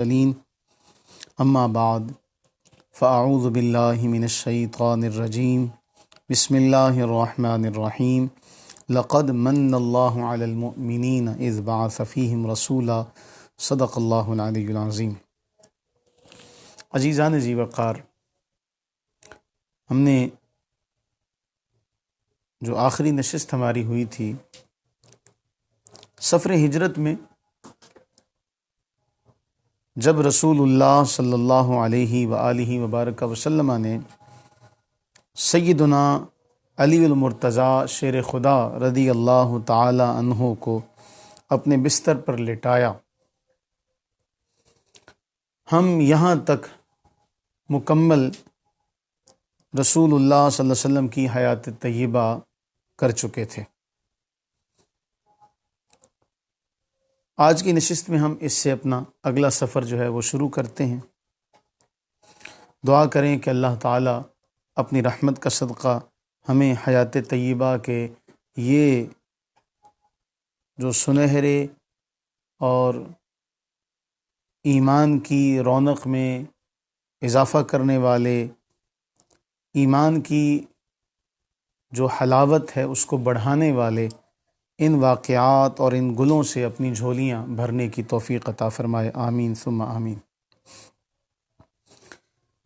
المرسلين اما بعد فاعوذ باللہ من الشیطان الرجیم بسم اللہ الرحمن الرحیم لقد من اللہ علی المؤمنین اذ بعث فیہم رسولا صدق اللہ العلی العظیم۔ عزیزان ذی وقار، ہم نے جو آخری نشست ہماری ہوئی تھی سفر ہجرت میں، جب رسول اللہ صلی اللہ علیہ وآلہ وبارک وسلم نے سیدنا علی المرتضیٰ شیر خدا رضی اللہ تعالی عنہ کو اپنے بستر پر لٹایا، ہم یہاں تک مکمل رسول اللہ صلی اللہ علیہ وسلم کی حیات طیبہ کر چکے تھے۔ آج کی نشست میں ہم اس سے اپنا اگلا سفر جو ہے وہ شروع کرتے ہیں۔ دعا کریں کہ اللہ تعالیٰ اپنی رحمت کا صدقہ ہمیں حیات طیبہ کے یہ جو سنہرے اور ایمان کی رونق میں اضافہ کرنے والے، ایمان کی جو حلاوت ہے اس کو بڑھانے والے ان واقعات اور ان گلوں سے اپنی جھولیاں بھرنے کی توفیق عطا فرمائے، آمین ثم آمین۔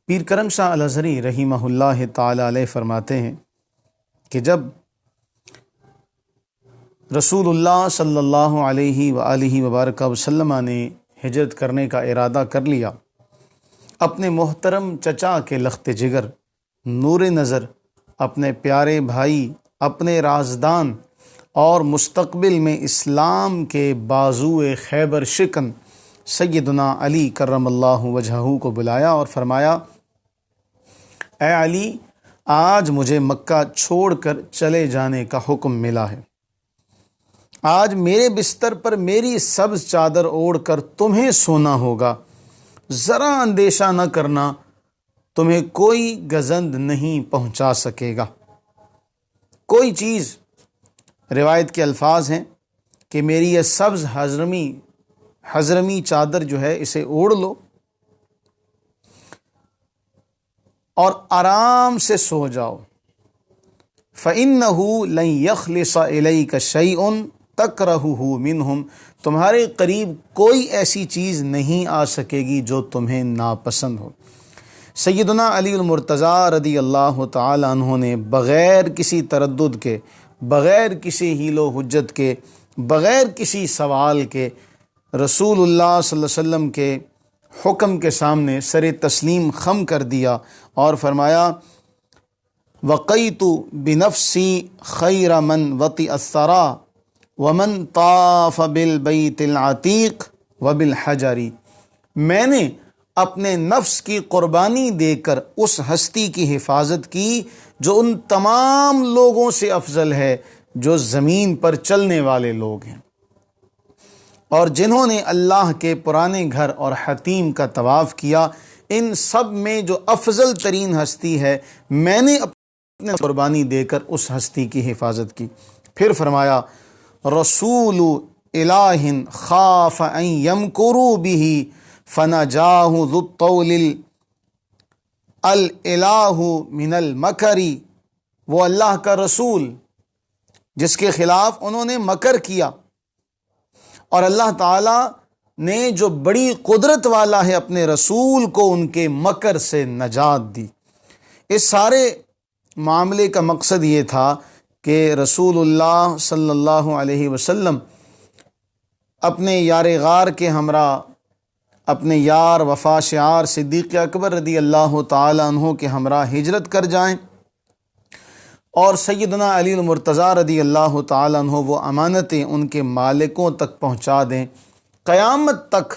پیر کرم شاہ الازہری رحمہ اللہ تعالی علیہ فرماتے ہیں کہ جب رسول اللہ صلی اللہ علیہ وآلہ وبارک وسلم نے ہجرت کرنے کا ارادہ کر لیا، اپنے محترم چچا کے لخت جگر، نور نظر، اپنے پیارے بھائی، اپنے رازدان اور مستقبل میں اسلام کے بازوئے خیبر شکن سیدنا علی کرم اللہ وجہہ کو بلایا اور فرمایا، اے علی، آج مجھے مکہ چھوڑ کر چلے جانے کا حکم ملا ہے۔ آج میرے بستر پر میری سبز چادر اوڑھ کر تمہیں سونا ہوگا، ذرا اندیشہ نہ کرنا، تمہیں کوئی گزند نہیں پہنچا سکے گا، کوئی چیز۔ روایت کے الفاظ ہیں کہ میری یہ سبز حضرمی چادر جو ہے اسے اوڑھ لو اور آرام سے سو جاؤ، فَإِنَّهُ لَن يَخْلِصَ إِلَيْكَ شَيْءٌ تَكْرَهُهُ مِنْهُمْ، تمہارے قریب کوئی ایسی چیز نہیں آ سکے گی جو تمہیں ناپسند ہو۔ سیدنا علی المرتضیٰ رضی اللہ تعالی عنہ نے بغیر کسی تردد کے، بغیر کسی حیل و حجت کے، بغیر کسی سوال کے رسول اللہ صلی اللہ علیہ وسلم کے حکم کے سامنے سر تسلیم خم کر دیا اور فرمایا، وقیت بنفسی خیر من وطئ الثری ومن طاف بالبیت العتیق وبالحجر، میں نے اپنے نفس کی قربانی دے کر اس ہستی کی حفاظت کی جو ان تمام لوگوں سے افضل ہے جو زمین پر چلنے والے لوگ ہیں، اور جنہوں نے اللہ کے پرانے گھر اور حتیم کا طواف کیا، ان سب میں جو افضل ترین ہستی ہے میں نے اپنے قربانی دے کر اس ہستی کی حفاظت کی۔ پھر فرمایا، رسول الہ خاف ان یمکروا بہ فنجاہ ذو الطول الالہ من المکر، وہ اللہ کا رسول جس کے خلاف انہوں نے مکر کیا، اور اللہ تعالیٰ نے جو بڑی قدرت والا ہے اپنے رسول کو ان کے مکر سے نجات دی۔ اس سارے معاملے کا مقصد یہ تھا کہ رسول اللہ صلی اللہ علیہ وسلم اپنے یار غار کے ہمراہ، اپنے یار وفا شعار صدیق اکبر رضی اللہ تعالی عنہ کے ہمراہ ہجرت کر جائیں، اور سیدنا علی المرتضیٰ رضی اللہ تعالی عنہ وہ امانتیں ان کے مالکوں تک پہنچا دیں۔ قیامت تک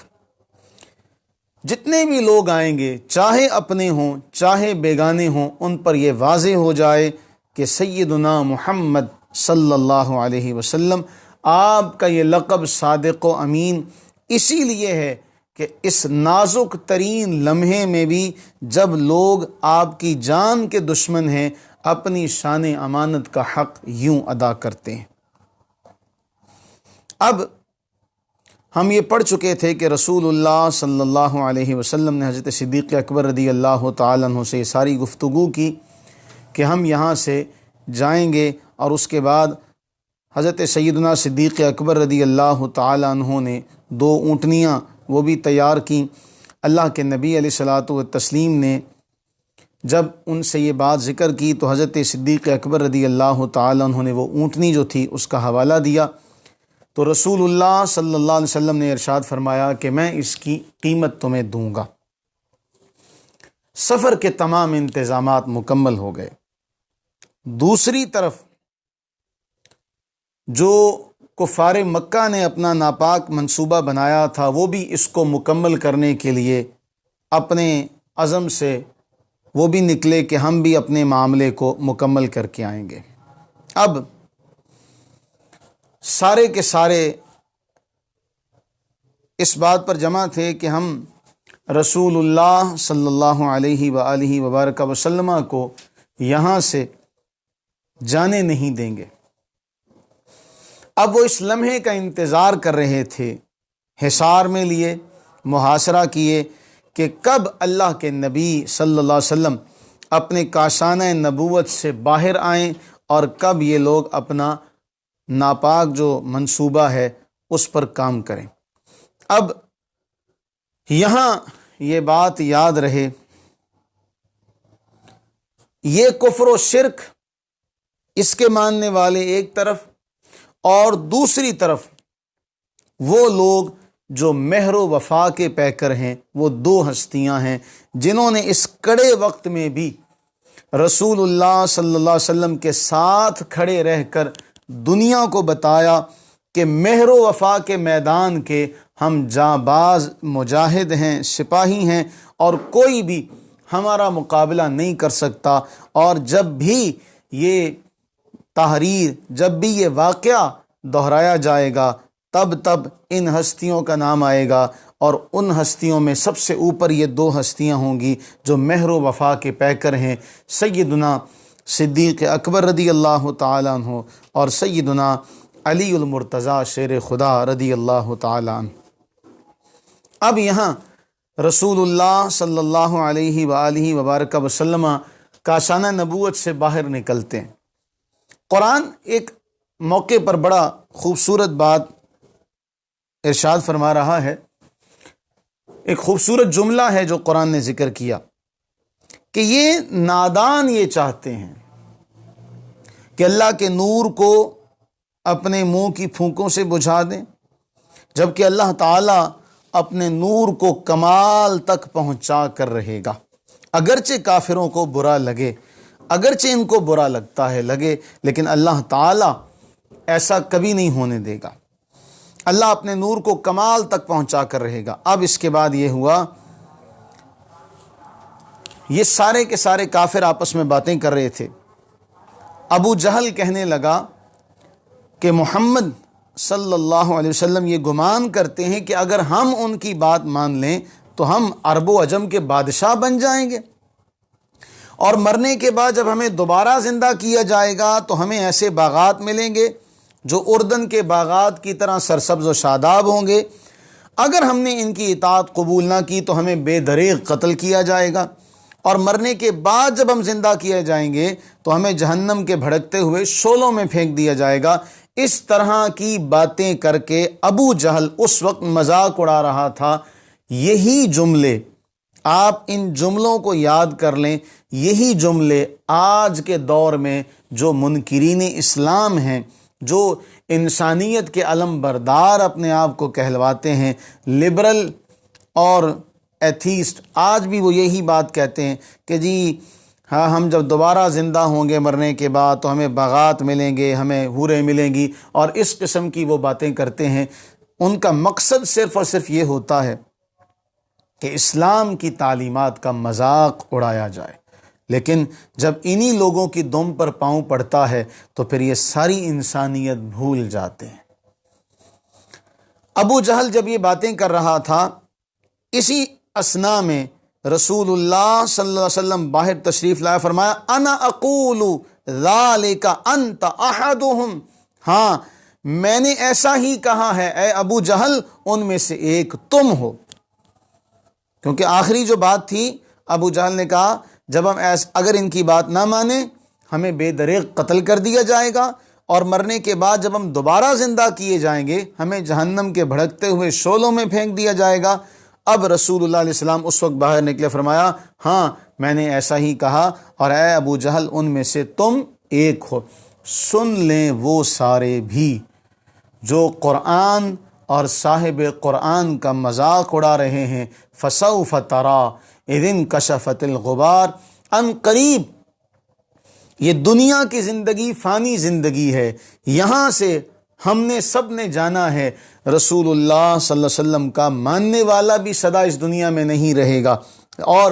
جتنے بھی لوگ آئیں گے، چاہے اپنے ہوں چاہے بیگانے ہوں، ان پر یہ واضح ہو جائے کہ سیدنا محمد صلی اللہ علیہ وسلم، آپ کا یہ لقب صادق و امین اسی لیے ہے کہ اس نازک ترین لمحے میں بھی جب لوگ آپ کی جان کے دشمن ہیں، اپنی شان امانت کا حق یوں ادا کرتے ہیں۔ اب ہم یہ پڑھ چکے تھے کہ رسول اللہ صلی اللہ علیہ وسلم نے حضرت صدیق اکبر رضی اللہ تعالیٰ عنہ سے یہ ساری گفتگو کی کہ ہم یہاں سے جائیں گے، اور اس کے بعد حضرت سیدنا صدیق اکبر رضی اللہ تعالیٰ عنہ نے 2 اونٹنیاں وہ بھی تیار کیں۔ اللہ کے نبی علیہ الصلاۃ والتسلیم نے جب ان سے یہ بات ذکر کی تو حضرت صدیق اکبر رضی اللہ تعالیٰ عنہ نے وہ اونٹنی جو تھی اس کا حوالہ دیا، تو رسول اللہ صلی اللہ علیہ وسلم نے ارشاد فرمایا کہ میں اس کی قیمت تمہیں دوں گا۔ سفر کے تمام انتظامات مکمل ہو گئے۔ دوسری طرف جو کفار مکہ نے اپنا ناپاک منصوبہ بنایا تھا، وہ بھی اس کو مکمل کرنے کے لیے اپنے عزم سے وہ بھی نکلے کہ ہم بھی اپنے معاملے کو مکمل کر کے آئیں گے۔ اب سارے کے سارے اس بات پر جمع تھے کہ ہم رسول اللہ صلی اللہ علیہ وآلہ وبارک وسلم کو یہاں سے جانے نہیں دیں گے۔ اب وہ اس لمحے کا انتظار کر رہے تھے، حصار میں لیے، محاصرہ کیے کہ کب اللہ کے نبی صلی اللہ علیہ وسلم اپنے کاشانہ نبوت سے باہر آئیں اور کب یہ لوگ اپنا ناپاک جو منصوبہ ہے اس پر کام کریں۔ اب یہاں یہ بات یاد رہے، یہ کفر و شرک اس کے ماننے والے ایک طرف، اور دوسری طرف وہ لوگ جو مہر و وفا کے پیکر ہیں، وہ 2 ہستیاں ہیں جنہوں نے اس کڑے وقت میں بھی رسول اللہ صلی اللہ علیہ وسلم کے ساتھ کھڑے رہ کر دنیا کو بتایا کہ مہر و وفا کے میدان کے ہم جانباز مجاہد ہیں، سپاہی ہیں، اور کوئی بھی ہمارا مقابلہ نہیں کر سکتا۔ اور جب بھی یہ تحریر، جب بھی یہ واقعہ دہرایا جائے گا، تب ان ہستیوں کا نام آئے گا، اور ان ہستیوں میں سب سے اوپر یہ 2 ہستیاں ہوں گی جو مہر و وفا کے پیکر ہیں، سیدنا صدیق اکبر رضی اللہ تعالیٰ عنہ اور سیدنا علی المرتضیٰ شیر خدا رضی اللہ تعالیٰ عنہ۔ اب یہاں رسول اللہ صلی اللہ علیہ وآلہ وبارک وسلم کاشانہ نبوت سے باہر نکلتے ہیں۔ قرآن ایک موقع پر بڑا خوبصورت بات ارشاد فرما رہا ہے، ایک خوبصورت جملہ ہے جو قرآن نے ذکر کیا کہ یہ نادان یہ چاہتے ہیں کہ اللہ کے نور کو اپنے منہ کی پھونکوں سے بجھا دیں، جبکہ اللہ تعالیٰ اپنے نور کو کمال تک پہنچا کر رہے گا۔ اگرچہ کافروں کو برا لگے، اگرچہ ان کو برا لگتا ہے لگے، لیکن اللہ تعالیٰ ایسا کبھی نہیں ہونے دے گا۔ اللہ اپنے نور کو کمال تک پہنچا کر رہے گا۔ اب اس کے بعد یہ ہوا، یہ سارے کے سارے کافر آپس میں باتیں کر رہے تھے۔ ابو جہل کہنے لگا کہ محمد صلی اللہ علیہ وسلم یہ گمان کرتے ہیں کہ اگر ہم ان کی بات مان لیں تو ہم عرب و عجم کے بادشاہ بن جائیں گے، اور مرنے کے بعد جب ہمیں دوبارہ زندہ کیا جائے گا تو ہمیں ایسے باغات ملیں گے جو اردن کے باغات کی طرح سرسبز و شاداب ہوں گے۔ اگر ہم نے ان کی اطاعت قبول نہ کی تو ہمیں بے دریغ قتل کیا جائے گا، اور مرنے کے بعد جب ہم زندہ کیے جائیں گے تو ہمیں جہنم کے بھڑکتے ہوئے شعلوں میں پھینک دیا جائے گا۔ اس طرح کی باتیں کر کے ابو جہل اس وقت مذاق اڑا رہا تھا۔ یہی جملے، آپ ان جملوں کو یاد کر لیں، یہی جملے آج کے دور میں جو منکرین اسلام ہیں، جو انسانیت کے علم بردار اپنے آپ کو کہلواتے ہیں، لبرل اور ایتھیسٹ، آج بھی وہ یہی بات کہتے ہیں کہ جی ہاں، ہم جب دوبارہ زندہ ہوں گے مرنے کے بعد تو ہمیں باغات ملیں گے، ہمیں حوریں ملیں گی، اور اس قسم کی وہ باتیں کرتے ہیں۔ ان کا مقصد صرف اور صرف یہ ہوتا ہے کہ اسلام کی تعلیمات کا مذاق اڑایا جائے، لیکن جب انہی لوگوں کی دم پر پاؤں پڑتا ہے تو پھر یہ ساری انسانیت بھول جاتے ہیں۔ ابو جہل جب یہ باتیں کر رہا تھا، اسی اثناء میں رسول اللہ صلی اللہ علیہ وسلم باہر تشریف لائے، فرمایا انا اقول ذالک انت احدہم، ہاں میں نے ایسا ہی کہا ہے اے ابو جہل ان میں سے ایک تم ہو. کیونکہ آخری جو بات تھی ابو جہل نے کہا جب ہم اگر ان کی بات نہ مانیں ہمیں بے دریغ قتل کر دیا جائے گا، اور مرنے کے بعد جب ہم دوبارہ زندہ کیے جائیں گے ہمیں جہنم کے بھڑکتے ہوئے شعلوں میں پھینک دیا جائے گا. اب رسول اللہ علیہ السلام اس وقت باہر نکلے، فرمایا ہاں میں نے ایسا ہی کہا، اور اے ابو جہل ان میں سے تم ایک ہو. سن لیں وہ سارے بھی جو قرآن اور صاحب قرآن کا مذاق اڑا رہے ہیں. فسوف تری اذ انکشفت الغبار، ان قریب یہ دنیا کی زندگی فانی زندگی ہے، یہاں سے ہم نے سب نے جانا ہے رسول اللہ صلی اللہ علیہ وسلم کا ماننے والا بھی سدا اس دنیا میں نہیں رہے گا اور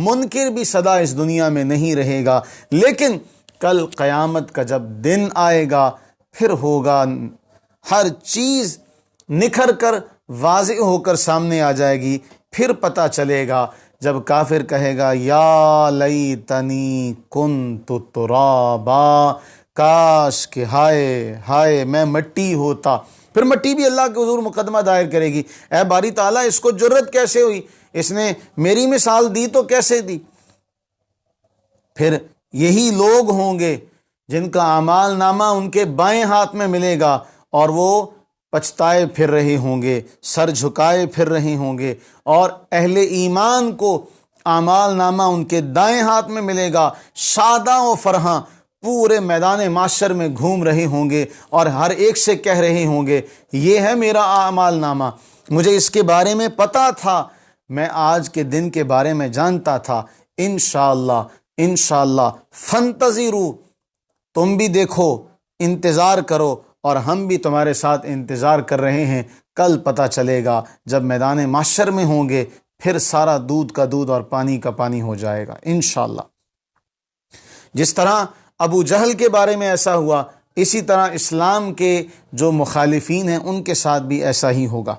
منکر بھی سدا اس دنیا میں نہیں رہے گا، لیکن کل قیامت کا جب دن آئے گا پھر ہوگا، ہر چیز نکھر کر واضح ہو کر سامنے آ جائے گی. پھر پتہ چلے گا جب کافر کہے گا یا لیتنی کنت ترابا، کاش کہ ہائے ہائے میں مٹی ہوتا. پھر مٹی بھی اللہ کے حضور مقدمہ دائر کرے گی، اے باری تعالیٰ اس کو جرت کیسے ہوئی، اس نے میری مثال دی تو کیسے دی. پھر یہی لوگ ہوں گے جن کا اعمال نامہ ان کے بائیں ہاتھ میں ملے گا اور وہ پچھتائے پھر رہے ہوں گے، سر جھکائے پھر رہے ہوں گے، اور اہل ایمان کو اعمال نامہ ان کے دائیں ہاتھ میں ملے گا، شاداں و فرحاں پورے میدان معاشر میں گھوم رہے ہوں گے اور ہر ایک سے کہہ رہے ہوں گے یہ ہے میرا اعمال نامہ، مجھے اس کے بارے میں پتہ تھا، میں آج کے دن کے بارے میں جانتا تھا. انشاءاللہ انشاءاللہ فانتظروا، تم بھی دیکھو، انتظار کرو، اور ہم بھی تمہارے ساتھ انتظار کر رہے ہیں. کل پتہ چلے گا جب میدان محشر میں ہوں گے پھر سارا دودھ کا دودھ اور پانی کا پانی ہو جائے گا انشاءاللہ. جس طرح ابو جہل کے بارے میں ایسا ہوا، اسی طرح اسلام کے جو مخالفین ہیں ان کے ساتھ بھی ایسا ہی ہوگا.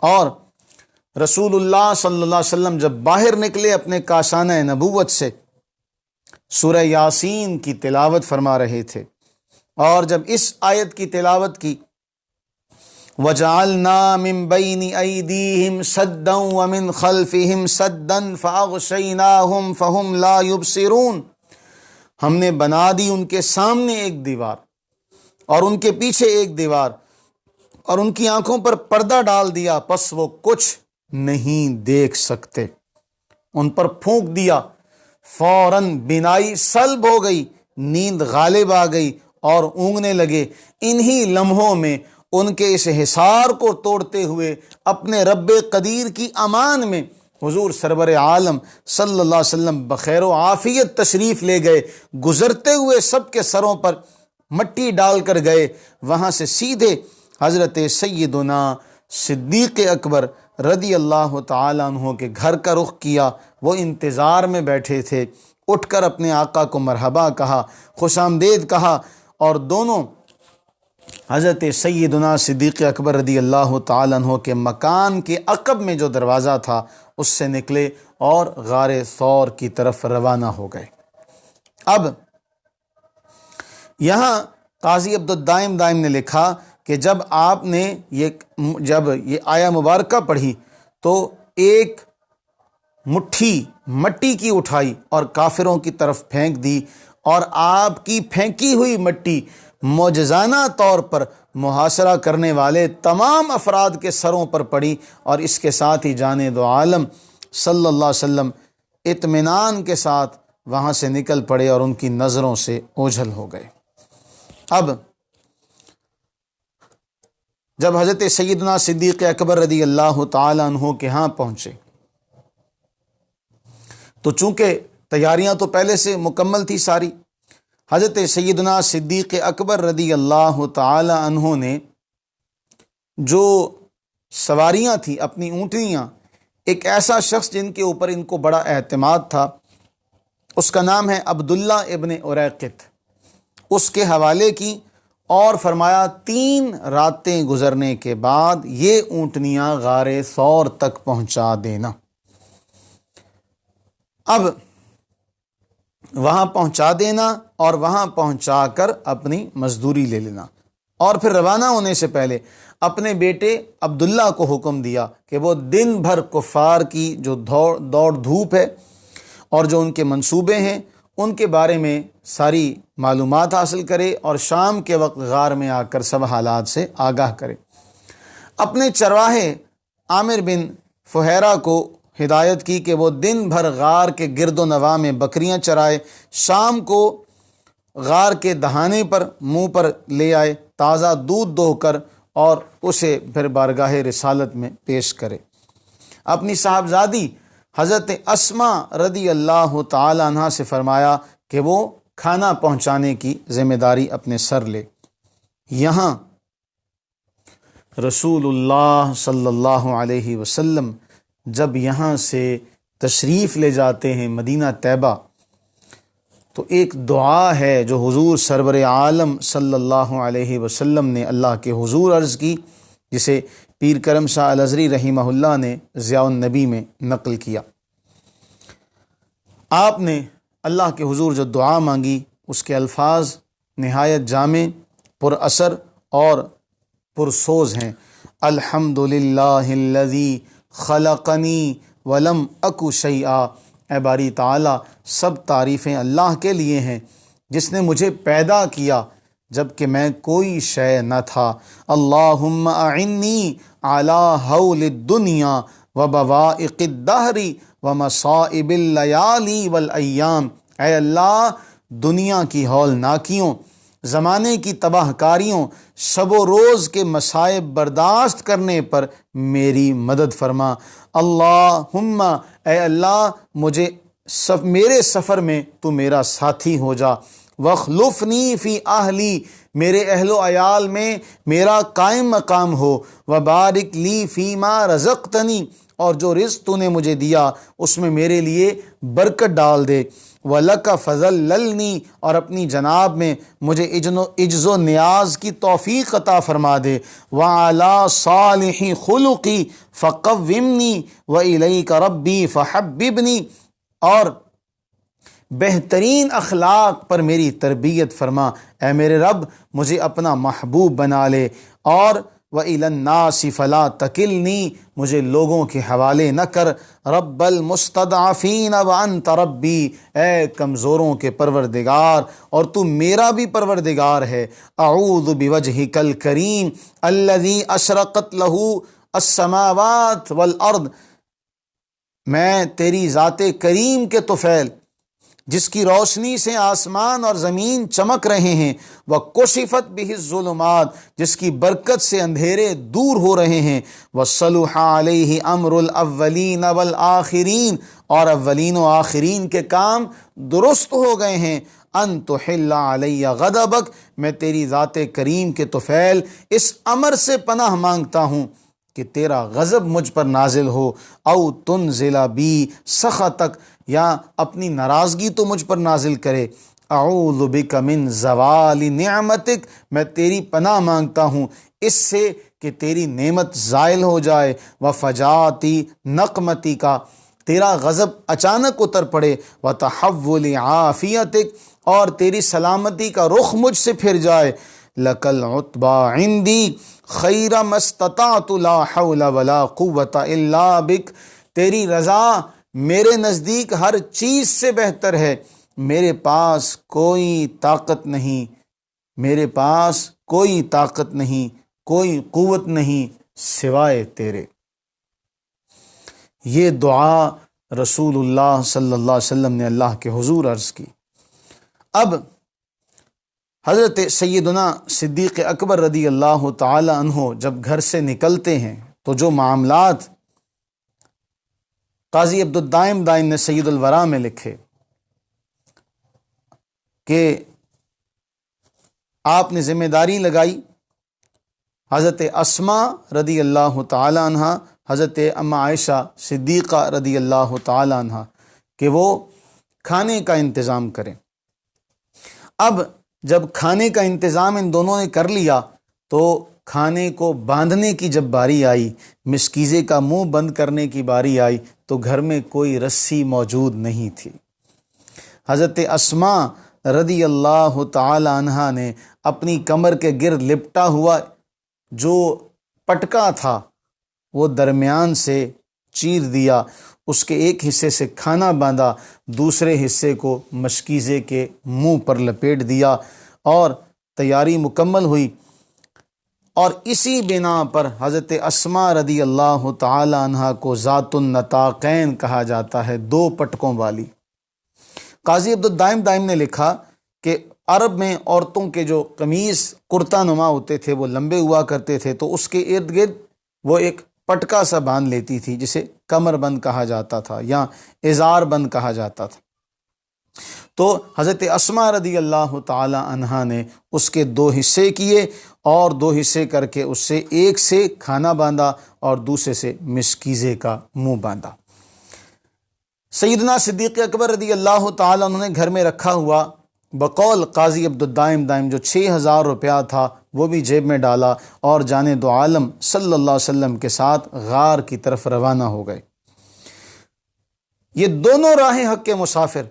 اور رسول اللہ صلی اللہ علیہ وسلم جب باہر نکلے اپنے کاشانہ نبوت سے، سورہ یاسین کی تلاوت فرما رہے تھے، اور جب اس آیت کی تلاوت کی وَجَعَلْنَا مِن بَيْنِ أَيْدِيهِمْ سَدًّا وَمِنْ خَلْفِهِمْ سَدًّا فَأَغْشَيْنَاهُمْ فَهُمْ لَا يُبْصِرُونَ، ہم نے بنا دی ان کے سامنے ایک دیوار اور ان کے پیچھے ایک دیوار اور ان کی آنکھوں پر پردہ ڈال دیا، پس وہ کچھ نہیں دیکھ سکتے. ان پر پھونک دیا، فوراً بینائی سلب ہو گئی، نیند غالب آ گئی اور اونگنے لگے. انہی لمحوں میں ان کے اس حصار کو توڑتے ہوئے اپنے رب قدیر کی امان میں حضور سرور عالم صلی اللہ علیہ وسلم بخیر و عافیت تشریف لے گئے. گزرتے ہوئے سب کے سروں پر مٹی ڈال کر گئے، وہاں سے سیدھے حضرت سیدنا صدیق اکبر رضی اللہ تعالیٰ عنہ کے گھر کا رخ کیا. وہ انتظار میں بیٹھے تھے، اٹھ کر اپنے آقا کو مرحبا کہا، خوش آمدید کہا، اور دونوں حضرت سیدنا صدیق اکبر رضی اللہ تعالیٰ عنہ کے مکان کے عقب میں جو دروازہ تھا اس سے نکلے اور غار ثور کی طرف روانہ ہو گئے. اب یہاں قاضی عبدالدائم دائم نے لکھا کہ جب آپ نے جب یہ آیہ مبارکہ پڑھی تو ایک مٹھی مٹی کی اٹھائی اور کافروں کی طرف پھینک دی، اور آپ کی پھینکی ہوئی مٹی معجزانہ طور پر محاصرہ کرنے والے تمام افراد کے سروں پر پڑی، اور اس کے ساتھ ہی جانے دو عالم صلی اللہ علیہ وسلم اطمینان کے ساتھ وہاں سے نکل پڑے اور ان کی نظروں سے اوجھل ہو گئے. اب جب حضرت سیدنا صدیق اکبر رضی اللہ تعالی عنہ کے ہاں پہنچے تو چونکہ تیاریاں تو پہلے سے مکمل تھی ساری، حضرت سیدنا صدیق اکبر رضی اللہ تعالی عنہ نے جو سواریاں تھیں اپنی اونٹنیاں، ایک ایسا شخص جن کے اوپر ان کو بڑا اعتماد تھا، اس کا نام ہے عبداللہ ابن اریقط، اس کے حوالے کی اور فرمایا 3 راتیں گزرنے کے بعد یہ اونٹنیاں غار ثور تک پہنچا دینا. اب وہاں پہنچا دینا اور وہاں پہنچا کر اپنی مزدوری لے لینا. اور پھر روانہ ہونے سے پہلے اپنے بیٹے عبداللہ کو حکم دیا کہ وہ دن بھر کفار کی جو دوڑ دھوپ ہے اور جو ان کے منصوبے ہیں ان کے بارے میں ساری معلومات حاصل کرے اور شام کے وقت غار میں آ کر سب حالات سے آگاہ کرے۔ اپنے چرواہے عامر بن فہیرہ کو ہدایت کی کہ وہ دن بھر غار کے گرد و نواح میں بکریاں چرائے، شام کو غار کے دہانے پر منہ پر لے آئے، تازہ دودھ دو کر اور اسے پھر بارگاہ رسالت میں پیش کرے۔ اپنی صاحبزادی حضرت اسماء رضی اللہ تعالی عنہ سے فرمایا کہ وہ کھانا پہنچانے کی ذمہ داری اپنے سر لے۔ یہاں رسول اللہ صلی اللہ علیہ وسلم جب یہاں سے تشریف لے جاتے ہیں مدینہ طیبہ، تو ایک دعا ہے جو حضور سرور عالم صلی اللہ علیہ وسلم نے اللہ کے حضور عرض کی، جسے پیر کرم شاہ الازہری رحمہ اللہ نے ضیاء النبی میں نقل کیا۔ آپ نے اللہ کے حضور جو دعا مانگی اس کے الفاظ نہایت جامع، پر اثر اور پرسوز ہیں۔ الحمدللہ الذی خلقنی ولم اک شیئا، اے باری تعالیٰ سب تعریفیں اللہ کے لیے ہیں جس نے مجھے پیدا کیا جب کہ میں کوئی شے نہ تھا۔ اللہم اعنی علی حول الدنیا وبوائق الدہر ومصائب اللیالی والایام، اے اللہ دنیا کی ہولناکیوں، زمانے کی تباہ کاریوں، شب و روز کے مصائب برداشت کرنے پر میری مدد فرما۔ اللہم، اے اللہ مجھے میرے سفر میں تو میرا ساتھی ہو جا۔ وخلفنی فی اہلی، میرے اہل و عیال میں میرا قائم مقام ہو۔ وبارک لی فیما رزقتنی، اور جو رزق تو نے مجھے دیا اس میں میرے لیے برکت ڈال دے۔ وَلَكَ فَضَلَّلْنِي، اور اپنی جناب میں مجھے عجز و نیاز کی توفیق عطا فرما دے۔ وَعَلَىٰ صَالِحِ خُلُقِي فَقَوِّمْنِي وَإِلَيْكَ رَبِّي فَحَبِّبْنِي، اور بہترین اخلاق پر میری تربیت فرما، اے میرے رب مجھے اپنا محبوب بنا لے۔ اور وَإِلَى النَّاسِ فَلَا تَكِلْنِي، مجھے لوگوں کے حوالے نہ کر۔ رب المستضعفین وانت ربی، اے کمزوروں کے پروردگار اور تو میرا بھی پروردگار ہے۔ اعوذ بوجہک الکریم الذی اشرقت لہ السماوات والارض، میں تیری ذات کریم کے طفیل جس کی روشنی سے آسمان اور زمین چمک رہے ہیں، وَكُشِفَتْ بِهِ الظُّلُمَاتُ، جس کی برکت سے اندھیرے دور ہو رہے ہیں، وَصَلُحَ عَلَيْهِ أَمْرُ الْأَوَّلِينَ وَالْآخِرِينَ، اور اولین و آخرین کے کام درست ہو گئے ہیں۔ أَن تُحِلَّ عَلَيَّ غَضَبَكَ، میں تیری ذات کریم کے طفیل اس امر سے پناہ مانگتا ہوں کہ تیرا غضب مجھ پر نازل ہو، او تنزل بی سخطک، یا اپنی ناراضگی تو مجھ پر نازل کرے۔ اعوذ بک من زوال نعمتک، میں تیری پناہ مانگتا ہوں اس سے کہ تیری نعمت زائل ہو جائے۔ وفجاتی نقمتی کا، تیرا غضب اچانک اتر پڑے۔ وتحول عافیتک، اور تیری سلامتی کا رخ مجھ سے پھر جائے۔ لک العتبی عندی خیر ما استطعت لا حول ولا قوة الا بک، تیری رضا میرے نزدیک ہر چیز سے بہتر ہے، میرے پاس کوئی طاقت نہیں، میرے پاس کوئی طاقت نہیں، کوئی قوت نہیں سوائے تیرے۔ یہ دعا رسول اللہ صلی اللہ علیہ وسلم نے اللہ کے حضور عرض کی۔ اب حضرت سیدنا صدیق اکبر رضی اللہ تعالی عنہ جب گھر سے نکلتے ہیں تو جو معاملات قاضی عبد الدائم دائن نے سید الورا میں لکھے کہ آپ نے ذمہ داری لگائی حضرت اسماء رضی اللہ تعالی عنہ، حضرت اما عائشہ صدیقہ رضی اللہ تعالی عنہ کہ وہ کھانے کا انتظام کریں۔ اب جب کھانے کا انتظام ان دونوں نے کر لیا تو کھانے کو باندھنے کی جب باری آئی، مشکیزے کا منہ بند کرنے کی باری آئی تو گھر میں کوئی رسی موجود نہیں تھی۔ حضرت اسماء رضی اللہ تعالی عنہ نے اپنی کمر کے گرد لپٹا ہوا جو پٹکا تھا وہ درمیان سے چیر دیا، اس کے ایک حصے سے کھانا باندھا، دوسرے حصے کو مشکیزے کے منہ پر لپیٹ دیا اور تیاری مکمل ہوئی۔ اور اسی بنا پر حضرت اسماء رضی اللہ تعالی عنہ کو ذات النطاقین کہا جاتا ہے، دو پٹکوں والی۔ قاضی عبد الدائم دائم نے لکھا کہ عرب میں عورتوں کے جو قمیص کرتا نما ہوتے تھے وہ لمبے ہوا کرتے تھے، تو اس کے ارد گرد وہ ایک پٹکا سا باندھ لیتی تھی جسے کمر بند کہا جاتا تھا یا ازار بند کہا جاتا تھا۔ تو حضرت اسماء رضی اللہ تعالی عنہا نے اس کے دو حصے کیے اور دو حصے کر کے اس سے ایک سے کھانا باندھا اور دوسرے سے مشکیزے کا منہ باندھا۔ سیدنا صدیق اکبر رضی اللہ تعالی عنہ نے گھر میں رکھا ہوا بقول قاضی عبد الدائم دائم جو 6000 روپیہ تھا وہ بھی جیب میں ڈالا اور جانب دو عالم صلی اللہ علیہ وسلم کے ساتھ غار کی طرف روانہ ہو گئے۔ یہ دونوں راہ حق کے مسافر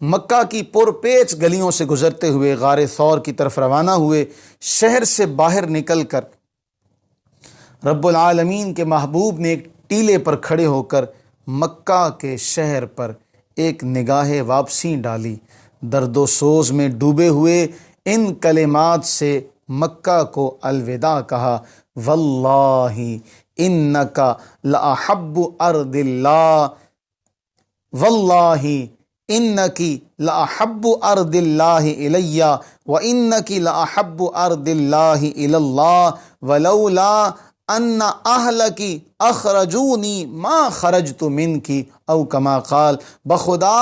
مکہ کی پرپیچ گلیوں سے گزرتے ہوئے غار ثور کی طرف روانہ ہوئے۔ شہر سے باہر نکل کر رب العالمین کے محبوب نے ایک ٹیلے پر کھڑے ہو کر مکہ کے شہر پر ایک نگاہ واپسی ڈالی، درد و سوز میں ڈوبے ہوئے ان کلمات سے مکہ کو الوداع کہا، واللہ انکا لأحب ارض اللہ، واللہ انکی لأحب ارض اللہ الی وانکی لأحب ارض اللہ الی اللہ ولولا ان اہلکی اخرجونی ما خرجت منکی او کما قال، بخدا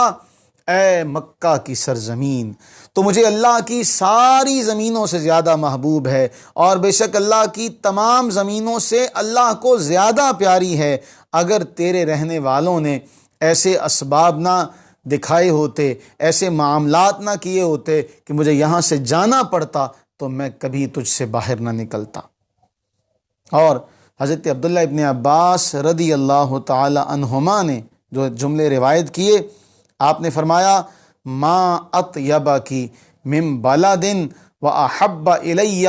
اے مکہ کی سرزمین تو مجھے اللہ کی ساری زمینوں سے زیادہ محبوب ہے، اور بے شک اللہ کی تمام زمینوں سے اللہ کو زیادہ پیاری ہے۔ اگر تیرے رہنے والوں نے ایسے اسباب نہ دکھائے ہوتے، ایسے معاملات نہ کیے ہوتے کہ مجھے یہاں سے جانا پڑتا تو میں کبھی تجھ سے باہر نہ نکلتا۔ اور حضرت عبداللہ ابن عباس رضی اللہ تعالی عنہما نے جو جملے روایت کیے، آپ نے فرمایا ما اطیبکی من بلد واحب الی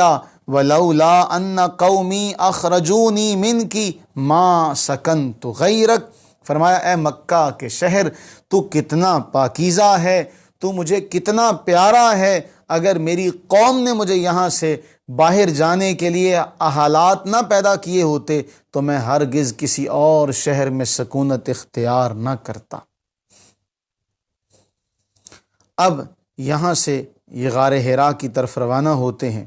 ولولا ان قومی اخرجونی منکی ما سکنت غیرک، فرمایا اے مکہ کے شہر تو کتنا پاکیزہ ہے، تو مجھے کتنا پیارا ہے، اگر میری قوم نے مجھے یہاں سے باہر جانے کے لیے حالات نہ پیدا کیے ہوتے تو میں ہرگز کسی اور شہر میں سکونت اختیار نہ کرتا۔ اب یہاں سے یہ غار حرا کی طرف روانہ ہوتے ہیں۔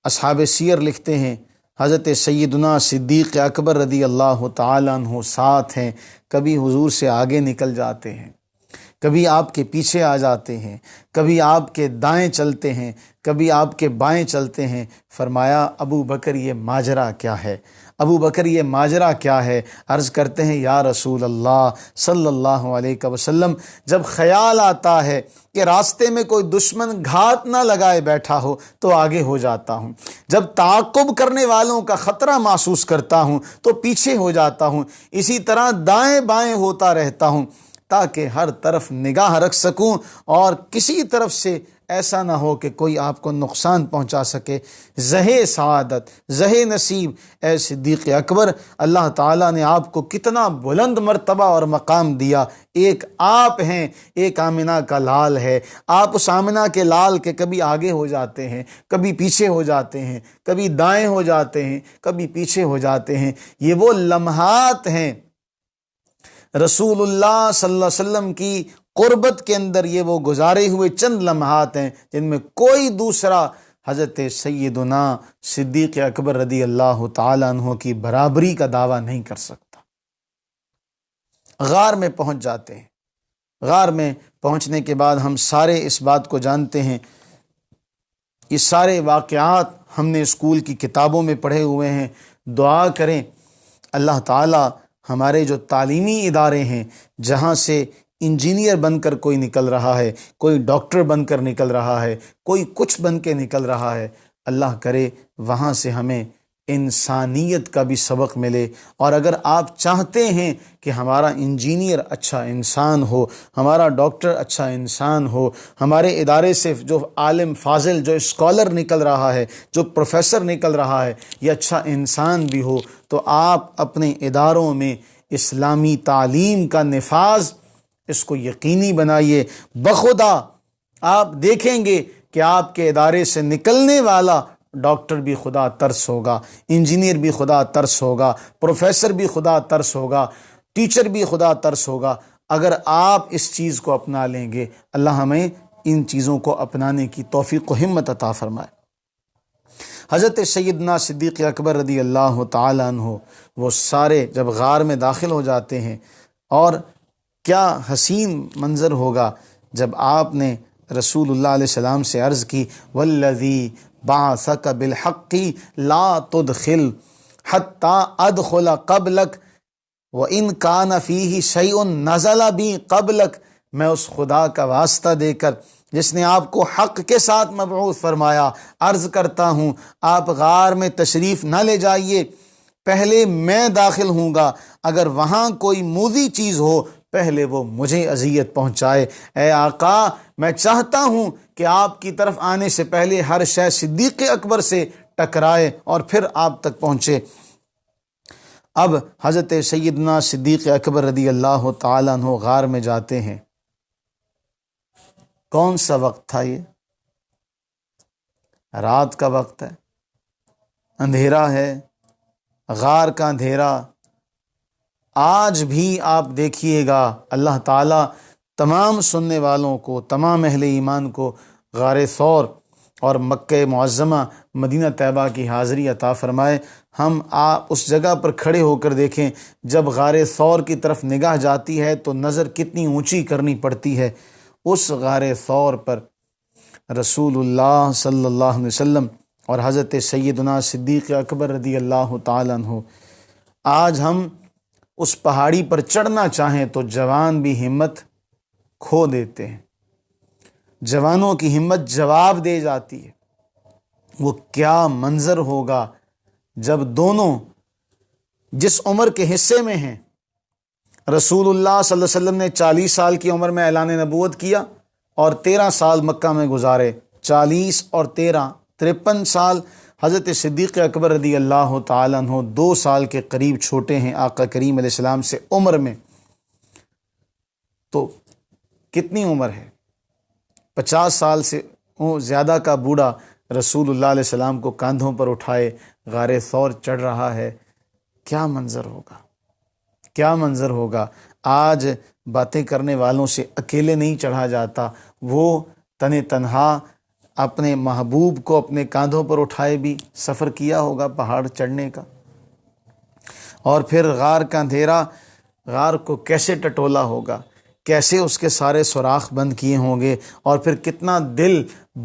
اصحاب سیر لکھتے ہیں حضرت سیدنا صدیق اکبر رضی اللہ تعالی عنہ ساتھ ہیں، کبھی حضور سے آگے نکل جاتے ہیں، کبھی آپ کے پیچھے آ جاتے ہیں، کبھی آپ کے دائیں چلتے ہیں، کبھی آپ کے بائیں چلتے ہیں۔ فرمایا ابو بکر یہ ماجرا کیا ہے؟ ابو بکر یہ ماجرا کیا ہے؟ عرض کرتے ہیں یا رسول اللہ صلی اللہ علیہ وسلم، جب خیال آتا ہے کہ راستے میں کوئی دشمن گھات نہ لگائے بیٹھا ہو تو آگے ہو جاتا ہوں، جب تعاقب کرنے والوں کا خطرہ محسوس کرتا ہوں تو پیچھے ہو جاتا ہوں، اسی طرح دائیں بائیں ہوتا رہتا ہوں تاکہ ہر طرف نگاہ رکھ سکوں اور کسی طرف سے ایسا نہ ہو کہ کوئی آپ کو نقصان پہنچا سکے۔ زہے سعادت، زہے نصیب اے صدیق اکبر، اللہ تعالیٰ نے آپ کو کتنا بلند مرتبہ اور مقام دیا۔ ایک آپ ہیں، ایک آمنہ کا لال ہے، آپ اس آمنہ کے لال کے کبھی آگے ہو جاتے ہیں، کبھی پیچھے ہو جاتے ہیں، کبھی دائیں ہو جاتے ہیں، کبھی پیچھے ہو جاتے ہیں۔ یہ وہ لمحات ہیں رسول اللہ صلی اللہ علیہ وسلم کی قربت کے اندر، یہ وہ گزارے ہوئے چند لمحات ہیں جن میں کوئی دوسرا حضرت سیدنا صدیق اکبر رضی اللہ تعالیٰ عنہ کی برابری کا دعویٰ نہیں کر سکتا۔ غار میں پہنچ جاتے ہیں۔ غار میں پہنچنے کے بعد ہم سارے اس بات کو جانتے ہیں، یہ سارے واقعات ہم نے اسکول کی کتابوں میں پڑھے ہوئے ہیں۔ دعا کریں اللہ تعالیٰ ہمارے جو تعلیمی ادارے ہیں، جہاں سے انجینئر بن کر کوئی نکل رہا ہے، کوئی ڈاکٹر بن کر نکل رہا ہے، کوئی کچھ بن کے نکل رہا ہے، اللہ کرے وہاں سے ہمیں انسانیت کا بھی سبق ملے۔ اور اگر آپ چاہتے ہیں کہ ہمارا انجینئر اچھا انسان ہو، ہمارا ڈاکٹر اچھا انسان ہو، ہمارے ادارے سے جو عالم فاضل، جو اسکالر نکل رہا ہے، جو پروفیسر نکل رہا ہے، یہ اچھا انسان بھی ہو، تو آپ اپنے اداروں میں اسلامی تعلیم کا نفاذ اس کو یقینی بنائیے۔ بخدا آپ دیکھیں گے کہ آپ کے ادارے سے نکلنے والا ڈاکٹر بھی خدا ترس ہوگا، انجینئر بھی خدا ترس ہوگا، پروفیسر بھی خدا ترس ہوگا، ٹیچر بھی خدا ترس ہوگا، اگر آپ اس چیز کو اپنا لیں گے۔ اللہ ہمیں ان چیزوں کو اپنانے کی توفیق و ہمت عطا فرمائے۔ حضرت سیدنا صدیق اکبر رضی اللہ تعالیٰ عنہ وہ سارے جب غار میں داخل ہو جاتے ہیں، اور کیا حسین منظر ہوگا جب آپ نے رسول اللہ علیہ السلام سے عرض کی والذی بعثک بالحق لا تدخل حتی ادخل قبلک وان کان فیہ شیء نزل بی قبلک، میں اس خدا کا واسطہ دے کر جس نے آپ کو حق کے ساتھ مبعوث فرمایا عرض کرتا ہوں آپ غار میں تشریف نہ لے جائیے، پہلے میں داخل ہوں گا، اگر وہاں کوئی موذی چیز ہو پہلے وہ مجھے اذیت پہنچائے۔ اے آقا میں چاہتا ہوں کہ آپ کی طرف آنے سے پہلے ہر شے صدیق اکبر سے ٹکرائے اور پھر آپ تک پہنچے۔ اب حضرت سیدنا صدیق اکبر رضی اللہ تعالیٰ عنہ غار میں جاتے ہیں۔ کون سا وقت تھا یہ؟ رات کا وقت ہے، اندھیرا ہے، غار کا اندھیرا۔ آج بھی آپ دیکھیے گا اللہ تعالیٰ تمام سننے والوں کو، تمام اہل ایمان کو غار ثور اور مکہ معظمہ مدینہ طیبہ کی حاضری عطا فرمائے۔ ہم اس جگہ پر کھڑے ہو کر دیکھیں، جب غار ثور کی طرف نگاہ جاتی ہے تو نظر کتنی اونچی کرنی پڑتی ہے۔ اس غار ثور پر رسول اللہ صلی اللہ علیہ وسلم اور حضرت سیدنا صدیق اکبر رضی اللہ تعالیٰ عنہ، آج ہم اس پہاڑی پر چڑھنا چاہیں تو جوان بھی ہمت کھو دیتے ہیں، جوانوں کی ہمت جواب دے جاتی ہے۔ وہ کیا منظر ہوگا جب دونوں جس عمر کے حصے میں ہیں، رسول اللہ صلی اللہ علیہ وسلم نے 40 سال کی عمر میں اعلان نبوت کیا اور 13 سال مکہ میں گزارے، 40 اور 13 53 سال۔ حضرت صدیق اکبر رضی اللہ تعالیٰ عنہ 2 سال کے قریب چھوٹے ہیں آقا کریم علیہ السلام سے عمر میں، تو کتنی عمر ہے؟ 50 سال سے زیادہ کا بوڑھا رسول اللہ علیہ السلام کو کاندھوں پر اٹھائے غار ثور چڑھ رہا ہے۔ کیا منظر ہوگا، کیا منظر ہوگا۔ آج باتیں کرنے والوں سے اکیلے نہیں چڑھا جاتا، وہ تنہا اپنے محبوب کو اپنے کاندھوں پر اٹھائے بھی سفر کیا ہوگا پہاڑ چڑھنے کا۔ اور پھر غار کا اندھیرا، غار کو کیسے ٹٹولا ہوگا، کیسے اس کے سارے سوراخ بند کیے ہوں گے، اور پھر کتنا دل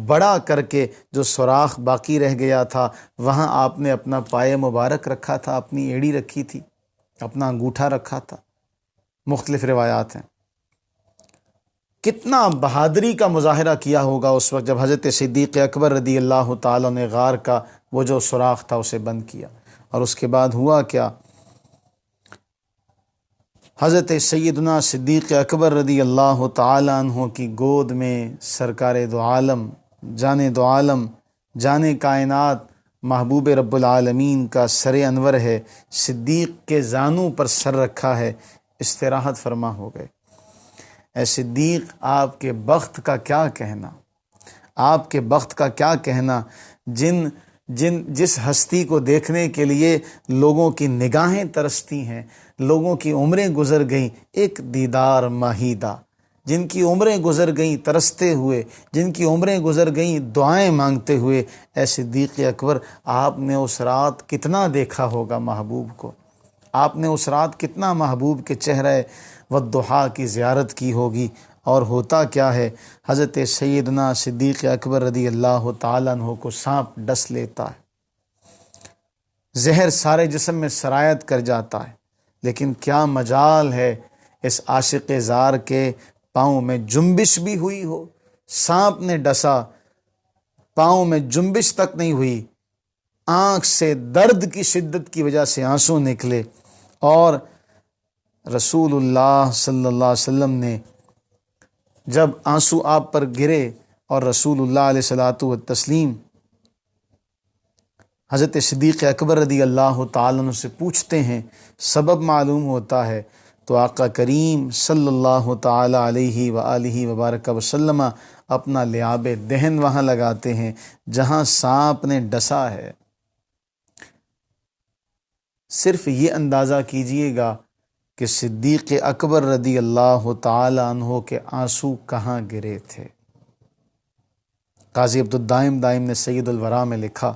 بڑا کر کے جو سوراخ باقی رہ گیا تھا وہاں آپ نے اپنا پائے مبارک رکھا تھا، اپنی ایڑی رکھی تھی، اپنا انگوٹھا رکھا تھا۔ مختلف روایات ہیں۔ کتنا بہادری کا مظاہرہ کیا ہوگا اس وقت جب حضرت صدیق اکبر رضی اللہ تعالیٰ نے غار کا وہ جو سوراخ تھا اسے بند کیا۔ اور اس کے بعد ہوا کیا؟ حضرت سیدنا صدیق اکبر رضی اللہ تعالیٰ عنہ کی گود میں سرکار دو عالم، جان دو عالم، جان کائنات، محبوب رب العالمین کا سر انور ہے، صدیق کے زانوں پر سر رکھا ہے، استراحت فرما ہو گئے۔ اے صدیق، آپ کے بخت کا کیا کہنا، آپ کے بخت کا کیا کہنا، جس ہستی کو دیکھنے کے لیے لوگوں کی نگاہیں ترستی ہیں، لوگوں کی عمریں گزر گئیں ایک دیدار ماہیدہ، جن کی عمریں گزر گئیں ترستے ہوئے، جن کی عمریں گزر گئیں دعائیں مانگتے ہوئے۔ اے صدیق اکبر، آپ نے اس رات کتنا دیکھا ہوگا محبوب کو، آپ نے اس رات کتنا محبوب کے چہرے والضحیٰ کی زیارت کی ہوگی۔ اور ہوتا کیا ہے، حضرت سیدنا صدیق اکبر رضی اللہ تعالیٰ عنہ کو سانپ ڈس لیتا ہے، زہر سارے جسم میں سرایت کر جاتا ہے، لیکن کیا مجال ہے اس عاشق زار کے پاؤں میں جنبش بھی ہوئی ہو۔ سانپ نے ڈسا، پاؤں میں جنبش تک نہیں ہوئی، آنکھ سے درد کی شدت کی وجہ سے آنسو نکلے، اور رسول اللہ صلی اللہ علیہ وسلم نے جب آنسو آپ پر گرے اور رسول اللہ علیہ الصلوۃ والتسلیم حضرت صدیق اکبر رضی اللہ تعالیٰ عنہ سے پوچھتے ہیں، سبب معلوم ہوتا ہے، تو آقا کریم صلی اللہ تعالیٰ علیہ وآلہ وبارک وسلم اپنا لعاب دہن وہاں لگاتے ہیں جہاں سانپ نے ڈسا ہے۔ صرف یہ اندازہ کیجئے گا کہ صدیق اکبر رضی اللہ تعالیٰ عنہ کے آنسو کہاں گرے تھے۔ قاضی عبدالدائم دائم نے سید الورا میں لکھا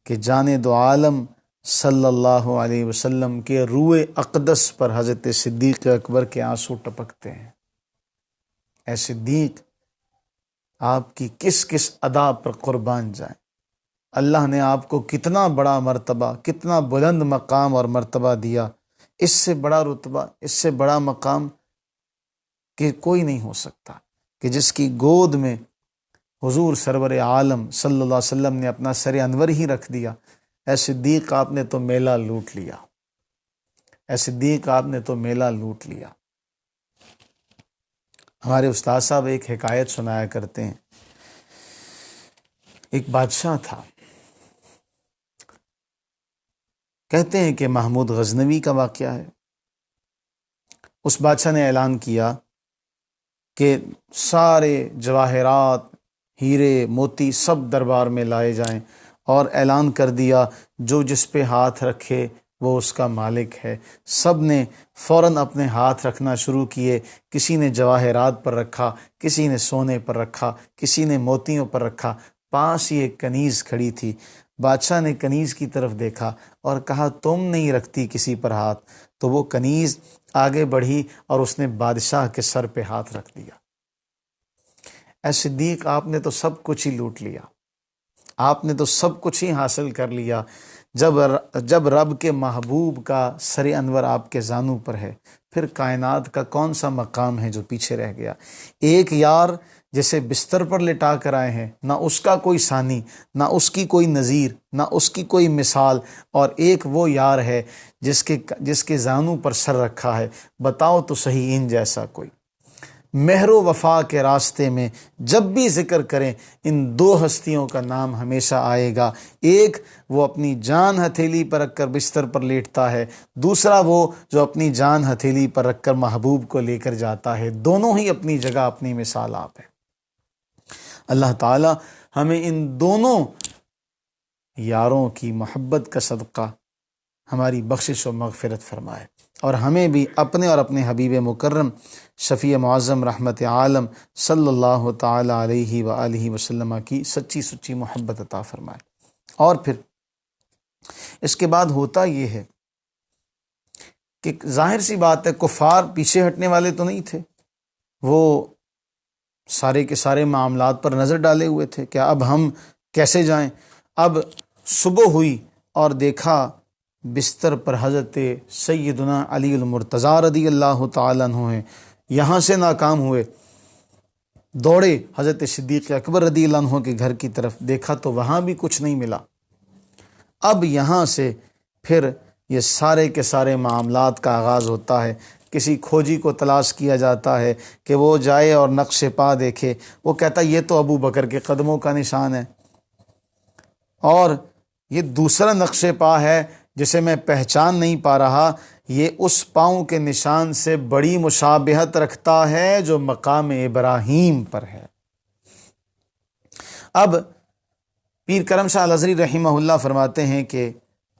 کہ جان دو عالم صلی اللہ علیہ وسلم کے روئے اقدس پر حضرت صدیق اکبر کے آنسو ٹپکتے ہیں۔ اے صدیق، آپ کی کس کس ادا پر قربان جائیں، اللہ نے آپ کو کتنا بڑا مرتبہ، کتنا بلند مقام اور مرتبہ دیا، اس سے بڑا رتبہ، اس سے بڑا مقام کہ کوئی نہیں ہو سکتا، کہ جس کی گود میں حضور سرور عالم صلی اللہ علیہ وسلم نے اپنا سر انور ہی رکھ دیا۔ اے صدیق، آپ نے تو میلہ لوٹ لیا، اے صدیق، آپ نے تو میلہ لوٹ لیا۔ ہمارے استاد صاحب ایک حکایت سنایا کرتے ہیں۔ ایک بادشاہ تھا، کہتے ہیں کہ محمود غزنوی کا واقعہ ہے۔ اس بادشاہ نے اعلان کیا کہ سارے جواہرات، ہیرے موتی سب دربار میں لائے جائیں، اور اعلان کر دیا جو جس پہ ہاتھ رکھے وہ اس کا مالک ہے۔ سب نے فوراً اپنے ہاتھ رکھنا شروع کیے، کسی نے جواہرات پر رکھا، کسی نے سونے پر رکھا، کسی نے موتیوں پر رکھا۔ پاس ہی ایک کنیز کھڑی تھی، بادشاہ نے کنیز کی طرف دیکھا اور کہا تم نہیں رکھتی کسی پر ہاتھ، تو وہ کنیز آگے بڑھی اور اس نے بادشاہ کے سر پہ ہاتھ رکھ دیا۔ اے صدیق، آپ نے تو سب کچھ ہی لوٹ لیا، آپ نے تو سب کچھ ہی حاصل کر لیا۔ جب رب کے محبوب کا سر انور آپ کے زانوں پر ہے، پھر کائنات کا کون سا مقام ہے جو پیچھے رہ گیا؟ ایک یار جسے بستر پر لٹا کر آئے ہیں، نہ اس کا کوئی ثانی، نہ اس کی کوئی نظیر، نہ اس کی کوئی مثال، اور ایک وہ یار ہے جس کے زانوں پر سر رکھا ہے۔ بتاؤ تو صحیح ان جیسا کوئی؟ مہر و وفا کے راستے میں جب بھی ذکر کریں ان دو ہستیوں کا نام ہمیشہ آئے گا۔ ایک وہ اپنی جان ہتھیلی پر رکھ کر بستر پر لیٹتا ہے، دوسرا وہ جو اپنی جان ہتھیلی پر رکھ کر محبوب کو لے کر جاتا ہے۔ دونوں ہی اپنی جگہ اپنی مثال آپ ہے۔ اللہ تعالی ہمیں ان دونوں یاروں کی محبت کا صدقہ ہماری بخشش و مغفرت فرمائے، اور ہمیں بھی اپنے اور اپنے حبیب مکرم شفیع معظم رحمت عالم صلی اللہ تعالی علیہ وآلہ وسلم کی سچی سچی محبت عطا فرمائے۔ اور پھر اس کے بعد ہوتا یہ ہے کہ ظاہر سی بات ہے، کفار پیچھے ہٹنے والے تو نہیں تھے، وہ سارے کے سارے معاملات پر نظر ڈالے ہوئے تھے کہ اب ہم کیسے جائیں۔ اب صبح ہوئی اور دیکھا بستر پر حضرت سیدنا علی المرتضیٰ رضی اللہ تعالیٰ عنہ ہیں۔ یہاں سے ناکام ہوئے، دوڑے حضرت صدیق اکبر رضی اللہ عنہ کے گھر کی طرف، دیکھا تو وہاں بھی کچھ نہیں ملا۔ اب یہاں سے پھر یہ سارے کے سارے معاملات کا آغاز ہوتا ہے۔ کسی کھوجی کو تلاش کیا جاتا ہے کہ وہ جائے اور نقش پا دیکھے، وہ کہتا یہ تو ابو بکر کے قدموں کا نشان ہے، اور یہ دوسرا نقش پا ہے جسے میں پہچان نہیں پا رہا، یہ اس پاؤں کے نشان سے بڑی مشابہت رکھتا ہے جو مقام ابراہیم پر ہے۔ اب پیر کرم شاہ الازہری رحمہ اللہ فرماتے ہیں کہ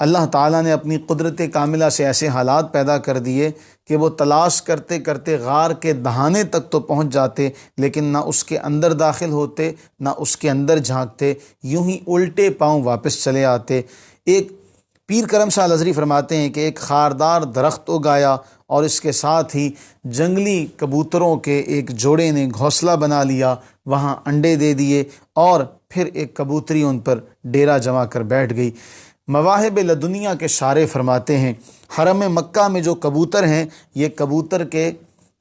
اللہ تعالیٰ نے اپنی قدرت کاملہ سے ایسے حالات پیدا کر دیے کہ وہ تلاش کرتے کرتے غار کے دہانے تک تو پہنچ جاتے، لیکن نہ اس کے اندر داخل ہوتے، نہ اس کے اندر جھانکتے، یوں ہی الٹے پاؤں واپس چلے آتے۔ ایک پیر کرم شاہ الازہری فرماتے ہیں کہ ایک خاردار درخت اگایا اور اس کے ساتھ ہی جنگلی کبوتروں کے ایک جوڑے نے گھونسلہ بنا لیا، وہاں انڈے دے دیے، اور پھر ایک کبوتری ان پر ڈیرا جما کر بیٹھ گئی۔ مواہب لدنیا کے شارح فرماتے ہیں حرم مکہ میں جو کبوتر ہیں یہ کبوتر کے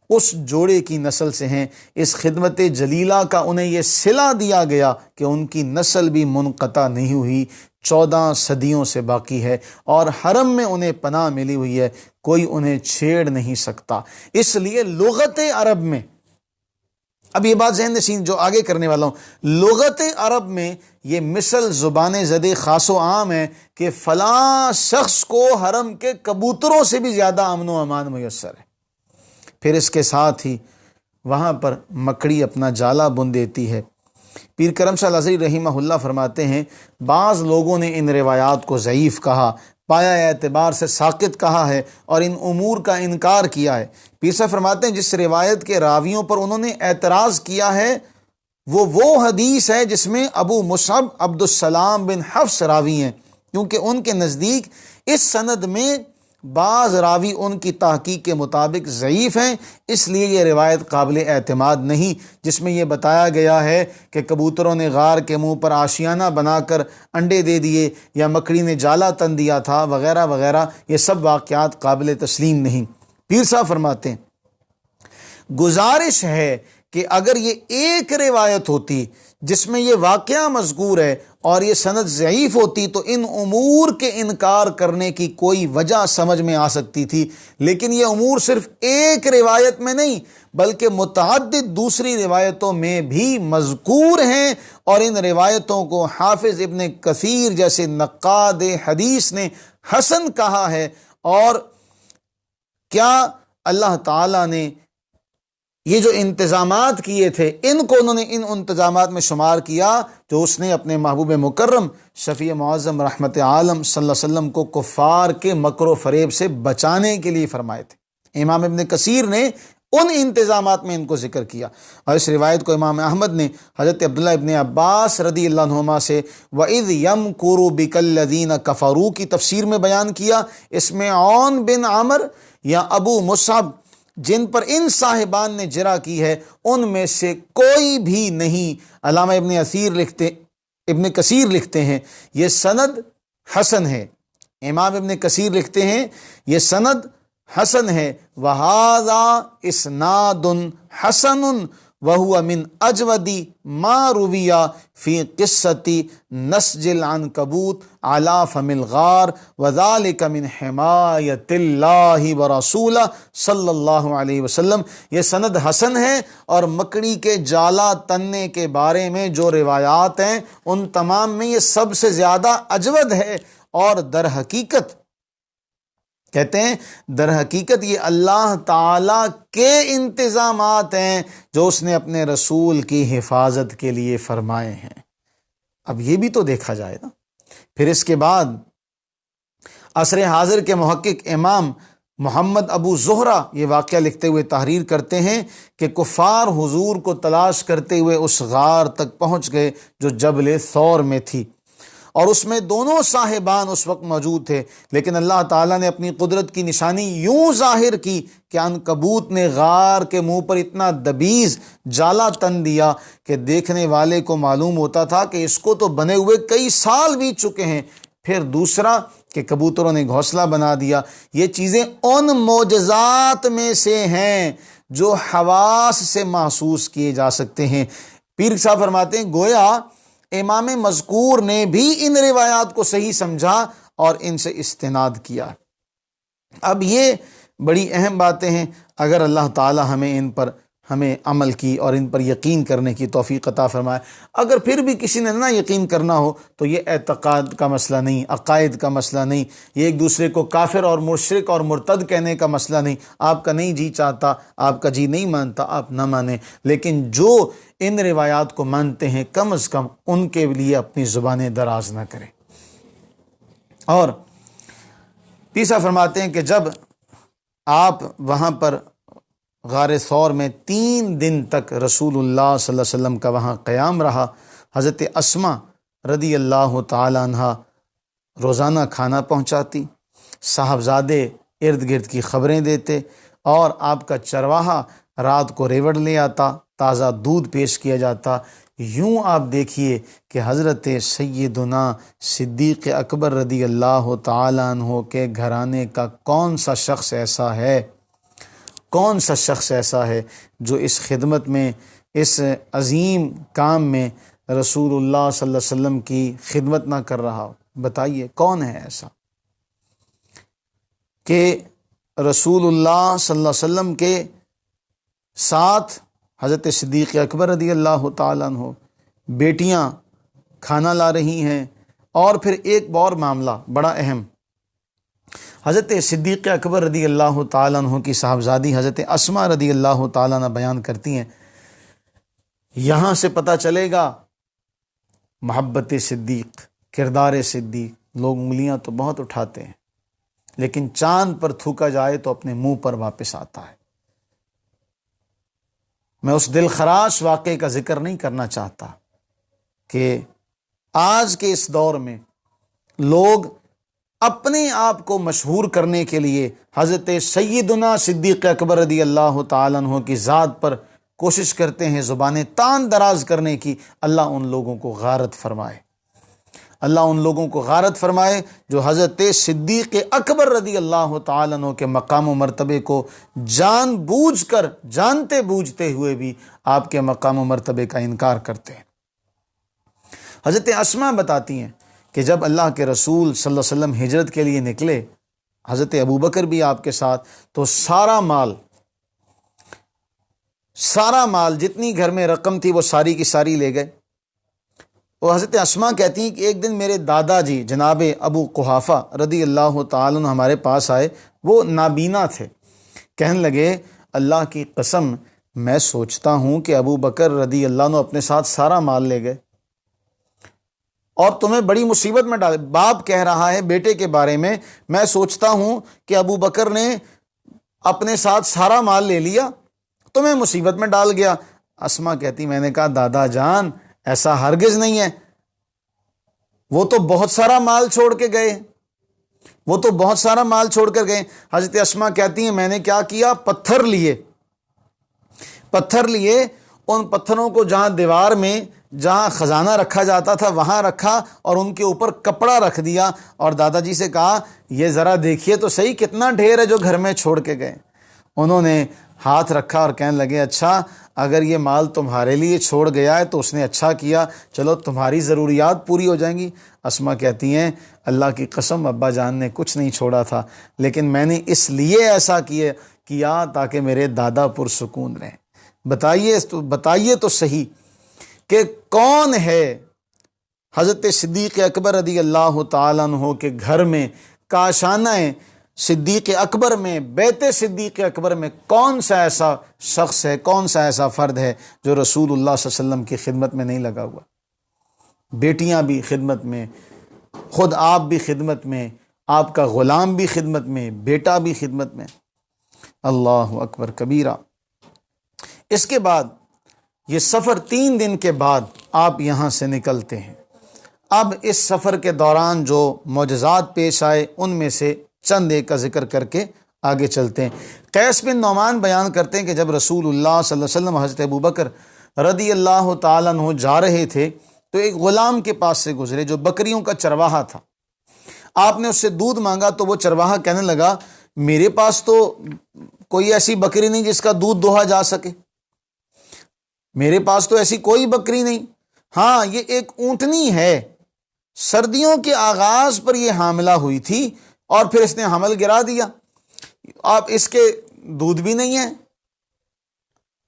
اس جوڑے کی نسل سے ہیں۔ اس خدمت جلیلہ کا انہیں یہ صلہ دیا گیا کہ ان کی نسل بھی منقطع نہیں ہوئی، 14 صدیوں سے باقی ہے، اور حرم میں انہیں پناہ ملی ہوئی ہے، کوئی انہیں چھیڑ نہیں سکتا۔ اس لیے لغت عرب میں، اب یہ بات ذہن نشین جو آگے کرنے والا ہوں، لغت عرب میں یہ مثل زبان زد خاص و عام ہے کہ فلاں شخص کو حرم کے کبوتروں سے بھی زیادہ امن و امان میسر ہے۔ پھر اس کے ساتھ ہی وہاں پر مکڑی اپنا جالا بن دیتی ہے۔ پیر کرم شاہ الازہری رحمہ اللہ فرماتے ہیں بعض لوگوں نے ان روایات کو ضعیف کہا، پایا اعتبار سے ساقط کہا ہے اور ان امور کا انکار کیا ہے۔ پیر صاحب فرماتے ہیں جس روایت کے راویوں پر انہوں نے اعتراض کیا ہے وہ حدیث ہے جس میں ابو مصعب عبد السلام بن حفص راوی ہیں، کیونکہ ان کے نزدیک اس سند میں بعض راوی ان کی تحقیق کے مطابق ضعیف ہیں، اس لیے یہ روایت قابل اعتماد نہیں، جس میں یہ بتایا گیا ہے کہ کبوتروں نے غار کے منہ پر آشیانہ بنا کر انڈے دے دیے یا مکڑی نے جالا تن دیا تھا وغیرہ وغیرہ، یہ سب واقعات قابل تسلیم نہیں۔ پیر صاحب فرماتے ہیں گزارش ہے کہ اگر یہ ایک روایت ہوتی جس میں یہ واقعہ مذکور ہے اور یہ سند ضعیف ہوتی تو ان امور کے انکار کرنے کی کوئی وجہ سمجھ میں آ سکتی تھی، لیکن یہ امور صرف ایک روایت میں نہیں بلکہ متعدد دوسری روایتوں میں بھی مذکور ہیں، اور ان روایتوں کو حافظ ابن کثیر جیسے نقاد حدیث نے حسن کہا ہے۔ اور کیا اللہ تعالیٰ نے یہ جو انتظامات کیے تھے ان کو انہوں نے ان انتظامات میں شمار کیا جو اس نے اپنے محبوب مکرم شفیع معظم رحمت عالم صلی اللہ علیہ وسلم کو کفار کے مکر و فریب سے بچانے کے لیے فرمائے تھے۔ امام ابن کثیر نے ان انتظامات میں ان کو ذکر کیا، اور اس روایت کو امام احمد نے حضرت عبداللہ ابن عباس رضی اللہ عنہما سے وَإِذْ يَمْكُرُ بِكَ الَّذِينَ كَفَرُوا کی تفسیر میں بیان کیا۔ اس میں عون بن عمر یا ابو مصعب جن پر ان صاحبان نے جرح کی ہے ان میں سے کوئی بھی نہیں۔ علامہ ابن کثیر لکھتے ہیں یہ سند حسن ہے، امام ابن کثیر لکھتے ہیں یہ سند حسن ہے، وَهَذَا إِسْنَادٌ حَسَنٌ وَهُوَ مِنْ أَجْوَدِ مَا رُوِيَ فِي قِصَّةِ نَسْجِ الْعَنْكَبُوتِ عَلَى فَمِ الْغَارِ وَذَلِكَ مِنْ حِمَایَةِ اللَّهِ وَرَسُولِهِ صلی اللہ علیہ وسلم۔ یہ سند حسن ہے، اور مکڑی کے جالا تننے کے بارے میں جو روایات ہیں ان تمام میں یہ سب سے زیادہ اجود ہے، اور در حقیقت کہتے ہیں در حقیقت یہ اللہ تعالیٰ کے انتظامات ہیں جو اس نے اپنے رسول کی حفاظت کے لیے فرمائے ہیں۔ اب یہ بھی تو دیکھا جائے نا۔ پھر اس کے بعد عصر حاضر کے محقق امام محمد ابو زہرہ یہ واقعہ لکھتے ہوئے تحریر کرتے ہیں کہ کفار حضور کو تلاش کرتے ہوئے اس غار تک پہنچ گئے جو جبل ثور میں تھی، اور اس میں دونوں صاحبان اس وقت موجود تھے، لیکن اللہ تعالیٰ نے اپنی قدرت کی نشانی یوں ظاہر کی کہ عنکبوت نے غار کے منہ پر اتنا دبیز جالا تن دیا کہ دیکھنے والے کو معلوم ہوتا تھا کہ اس کو تو بنے ہوئے کئی سال بیت چکے ہیں۔ پھر دوسرا کہ کبوتروں نے گھونسلہ بنا دیا۔ یہ چیزیں ان معجزات میں سے ہیں جو حواس سے محسوس کیے جا سکتے ہیں۔ پیر صاحب فرماتے ہیں گویا امام مذکور نے بھی ان روایات کو صحیح سمجھا اور ان سے استناد کیا۔ اب یہ بڑی اہم باتیں ہیں، اگر اللہ تعالی ہمیں عمل کی اور ان پر یقین کرنے کی توفیق عطا فرمائے۔ اگر پھر بھی کسی نے نہ یقین کرنا ہو تو یہ اعتقاد کا مسئلہ نہیں، عقائد کا مسئلہ نہیں، یہ ایک دوسرے کو کافر اور مشرک اور مرتد کہنے کا مسئلہ نہیں۔ آپ کا نہیں جی چاہتا، آپ کا جی نہیں مانتا، آپ نہ مانیں، لیکن جو ان روایات کو مانتے ہیں کم از کم ان کے لیے اپنی زبانیں دراز نہ کریں۔ اور پیسا فرماتے ہیں کہ جب آپ وہاں پر غار ثور میں 3 دن تک رسول اللہ صلی اللہ علیہ وسلم کا وہاں قیام رہا، حضرت اسما رضی اللہ تعالی عنہ روزانہ کھانا پہنچاتی، صاحبزادے ارد گرد کی خبریں دیتے، اور آپ کا چرواہا رات کو ریوڑ لے آتا، تازہ دودھ پیش کیا جاتا۔ یوں آپ دیکھیے کہ حضرت سیدنا صدیق اکبر رضی اللہ تعالی عنہ کے گھرانے کا کون سا شخص ایسا ہے جو اس خدمت میں، اس عظیم کام میں رسول اللہ صلی اللہ علیہ وسلم کی خدمت نہ کر رہا ہو۔ بتائیے کون ہے ایسا کہ رسول اللہ صلی اللہ علیہ وسلم کے ساتھ حضرت صدیق اکبر رضی اللہ تعالیٰ عنہ بیٹیاں کھانا لا رہی ہیں، اور پھر ایک اور معاملہ بڑا اہم، حضرت صدیق اکبر رضی اللہ تعالیٰ عنہ کی صاحبزادی حضرت اسماء رضی اللہ تعالیٰ عنہ بیان کرتی ہیں، یہاں سے پتہ چلے گا محبت صدیق، کردار صدیق۔ لوگ انگلیاں تو بہت اٹھاتے ہیں، لیکن چاند پر تھوکا جائے تو اپنے منہ پر واپس آتا ہے۔ میں اس دل خراش واقعے کا ذکر نہیں کرنا چاہتا کہ آج کے اس دور میں لوگ اپنے آپ کو مشہور کرنے کے لیے حضرت سیدنا صدیق اکبر رضی اللہ تعالیٰ عنہ کی ذات پر کوشش کرتے ہیں زبانیں تان دراز کرنے کی۔ اللہ ان لوگوں کو غارت فرمائے، اللہ ان لوگوں کو غارت فرمائے جو حضرت صدیق اکبر رضی اللہ تعالیٰ عنہ کے مقام و مرتبے کو جان بوجھ کر، جانتے بوجھتے ہوئے بھی آپ کے مقام و مرتبے کا انکار کرتے ہیں۔ حضرت اسماء بتاتی ہیں کہ جب اللہ کے رسول صلی اللہ علیہ وسلم ہجرت کے لیے نکلے، حضرت ابوبکر بھی آپ کے ساتھ، تو سارا مال جتنی گھر میں رقم تھی وہ ساری کی ساری لے گئے۔ اور حضرت اسماء کہتی ہیں کہ ایک دن میرے دادا جی جناب ابو قحافہ رضی اللہ تعالیٰ عنہ ہمارے پاس آئے، وہ نابینا تھے، کہنے لگے اللہ کی قسم میں سوچتا ہوں کہ ابو بکر رضی اللہ عنہ اپنے ساتھ سارا مال لے گئے اور تمہیں بڑی مصیبت میں ڈالے۔ باپ کہہ رہا ہے بیٹے کے بارے میں سوچتا ہوں کہ ابو بکر نے اپنے ساتھ سارا مال لے لیا، تمہیں مصیبت میں ڈال گیا۔ اسماء کہتی میں نے کہا دادا جان ایسا ہرگز نہیں ہے، وہ تو بہت سارا مال چھوڑ کے گئے، وہ تو بہت سارا مال چھوڑ کر گئے۔ حضرت اسماء کہتی ہیں میں نے کیا کیا، پتھر لیے، ان پتھروں کو جہاں دیوار میں جہاں خزانہ رکھا جاتا تھا وہاں رکھا اور ان کے اوپر کپڑا رکھ دیا، اور دادا جی سے کہا یہ ذرا دیکھیے تو صحیح کتنا ڈھیر ہے جو گھر میں چھوڑ کے گئے۔ انہوں نے ہاتھ رکھا اور کہنے لگے اچھا اگر یہ مال تمہارے لیے چھوڑ گیا ہے تو اس نے اچھا کیا، چلو تمہاری ضروریات پوری ہو جائیں گی۔ اسماء کہتی ہیں اللہ کی قسم ابا جان نے کچھ نہیں چھوڑا تھا، لیکن میں نے اس لیے ایسا کیا تاکہ میرے دادا پرسکون رہیں۔ بتائیے تو صحیح کہ کون ہے حضرت صدیق اکبر رضی اللہ تعالیٰ عنہ کے گھر میں، کاشانہ صدیق اکبر میں، بیت صدیق اکبر میں کون سا ایسا شخص ہے، کون سا ایسا فرد ہے جو رسول اللہ صلی اللہ علیہ وسلم کی خدمت میں نہیں لگا ہوا؟ بیٹیاں بھی خدمت میں، خود آپ بھی خدمت میں، آپ کا غلام بھی خدمت میں، بیٹا بھی خدمت میں۔ اللہ اکبر کبیرہ۔ اس کے بعد یہ سفر 3 دن کے بعد آپ یہاں سے نکلتے ہیں۔ اب اس سفر کے دوران جو معجزات پیش آئے ان میں سے چند ایک کا ذکر کر کے آگے چلتے ہیں۔ قیس بن نعمان بیان کرتے ہیں کہ جب رسول اللہ صلی اللہ علیہ وسلم حضرت ابوبکر رضی اللہ تعالیٰ عنہ جا رہے تھے تو ایک غلام کے پاس سے گزرے جو بکریوں کا چرواہا تھا۔ آپ نے اس سے دودھ مانگا تو وہ چرواہا کہنے لگا میرے پاس تو کوئی ایسی بکری نہیں جس کا دودھ دوہا جا سکے، میرے پاس تو ایسی کوئی بکری نہیں، ہاں یہ ایک اونٹنی ہے، سردیوں کے آغاز پر یہ حاملہ ہوئی تھی اور پھر اس نے حمل گرا دیا، آپ اس کے دودھ بھی نہیں ہے۔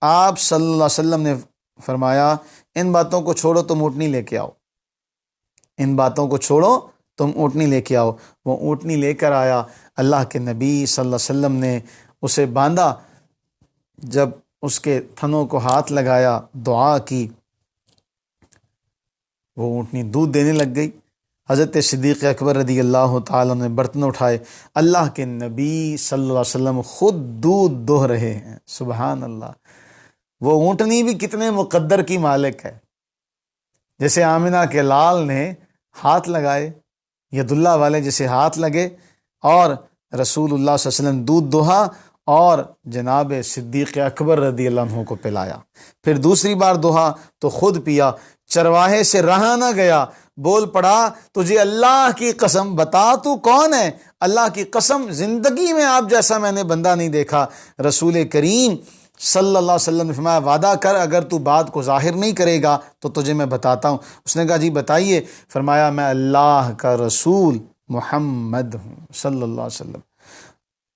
آپ صلی اللہ علیہ وسلم نے فرمایا ان باتوں کو چھوڑو، تم اونٹنی لے کے آؤ، ان باتوں کو چھوڑو، تم اونٹنی لے کے آؤ۔ وہ اونٹنی لے کر آیا، اللہ کے نبی صلی اللہ علیہ وسلم نے اسے باندھا، جب اس کے تھنوں کو ہاتھ لگایا، دعا کی، وہ اونٹنی دودھ دینے لگ گئی۔ حضرت صدیق اکبر رضی اللہ تعالیٰ نے برتن اٹھائے، اللہ کے نبی صلی اللہ علیہ وسلم خود دودھ دوہ رہے ہیں۔ سبحان اللہ، وہ اونٹنی بھی کتنے مقدر کی مالک ہے، جیسے آمنہ کے لال نے ہاتھ لگائے، ید اللہ والے جسے ہاتھ لگے اور رسول اللہ صلی اللہ علیہ وسلم دودھ دوہا اور جناب صدیق اکبر رضی اللہ عنہ کو پلایا، پھر دوسری بار دوہا تو خود پیا، چرواہے سے رہا نہ گیا، بول پڑا تجھے اللہ کی قسم بتا تو کون ہے، اللہ کی قسم زندگی میں آپ جیسا میں نے بندہ نہیں دیکھا۔ رسول کریم صلی اللہ علیہ وسلم نے فرمایا وعدہ کر، اگر تو بات کو ظاہر نہیں کرے گا تو تجھے میں بتاتا ہوں۔ اس نے کہا جی بتائیے۔ فرمایا میں اللہ کا رسول محمد ہوں صلی اللہ علیہ وسلم۔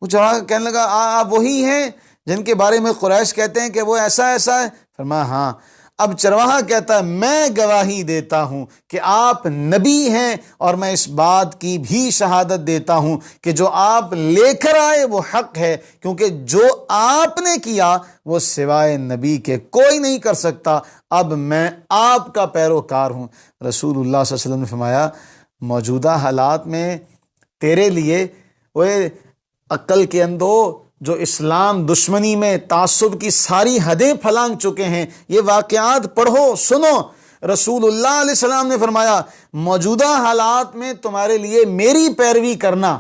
وہ چڑھا کہنے لگا آپ وہی ہیں جن کے بارے میں قریش کہتے ہیں کہ وہ ایسا ایسا ہے؟ فرمایا ہاں۔ اب چرواہا کہتا ہے میں گواہی دیتا ہوں کہ آپ نبی ہیں، اور میں اس بات کی بھی شہادت دیتا ہوں کہ جو آپ لے کر آئے وہ حق ہے، کیونکہ جو آپ نے کیا وہ سوائے نبی کے کوئی نہیں کر سکتا۔ اب میں آپ کا پیروکار ہوں۔ رسول اللہ صلی اللہ علیہ وسلم نے فرمایا موجودہ حالات میں تیرے لیے وہ عقل کے اندھو جو اسلام دشمنی میں تعصب کی ساری حدیں پھلانگ چکے ہیں، یہ واقعات پڑھو سنو۔ رسول اللہ علیہ السلام نے فرمایا موجودہ حالات میں تمہارے لیے میری پیروی کرنا،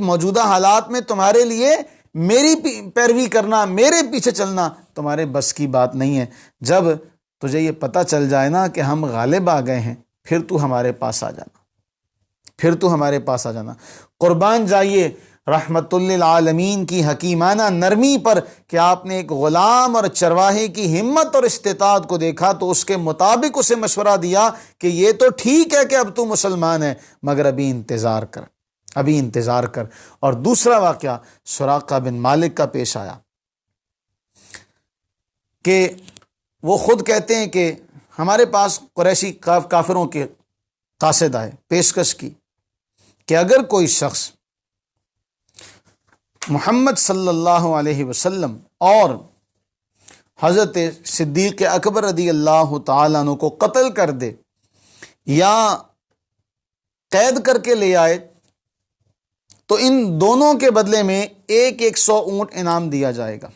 موجودہ حالات میں تمہارے لیے میری پیروی کرنا، میرے پیچھے چلنا تمہارے بس کی بات نہیں ہے۔ جب تجھے یہ پتہ چل جائے نا کہ ہم غالب آ گئے ہیں، پھر تو ہمارے پاس آ جانا، پھر تو ہمارے پاس آ جانا۔ قربان جائیے رحمت للعالمین کی حکیمانہ نرمی پر کہ آپ نے ایک غلام اور چرواہے کی ہمت اور استطاعت کو دیکھا تو اس کے مطابق اسے مشورہ دیا کہ یہ تو ٹھیک ہے کہ اب تو مسلمان ہے، مگر ابھی انتظار کر، ابھی انتظار کر۔ اور دوسرا واقعہ سراقہ بن مالک کا پیش آیا کہ وہ خود کہتے ہیں کہ ہمارے پاس قریشی کافروں کے قاصد آئے، پیشکش کی کہ اگر کوئی شخص محمد صلی اللہ علیہ وسلم اور حضرت صدیق اکبر رضی اللہ تعالیٰ عنہ کو قتل کر دے یا قید کر کے لے آئے تو ان دونوں کے بدلے میں 100 اونٹ انعام دیا جائے گا۔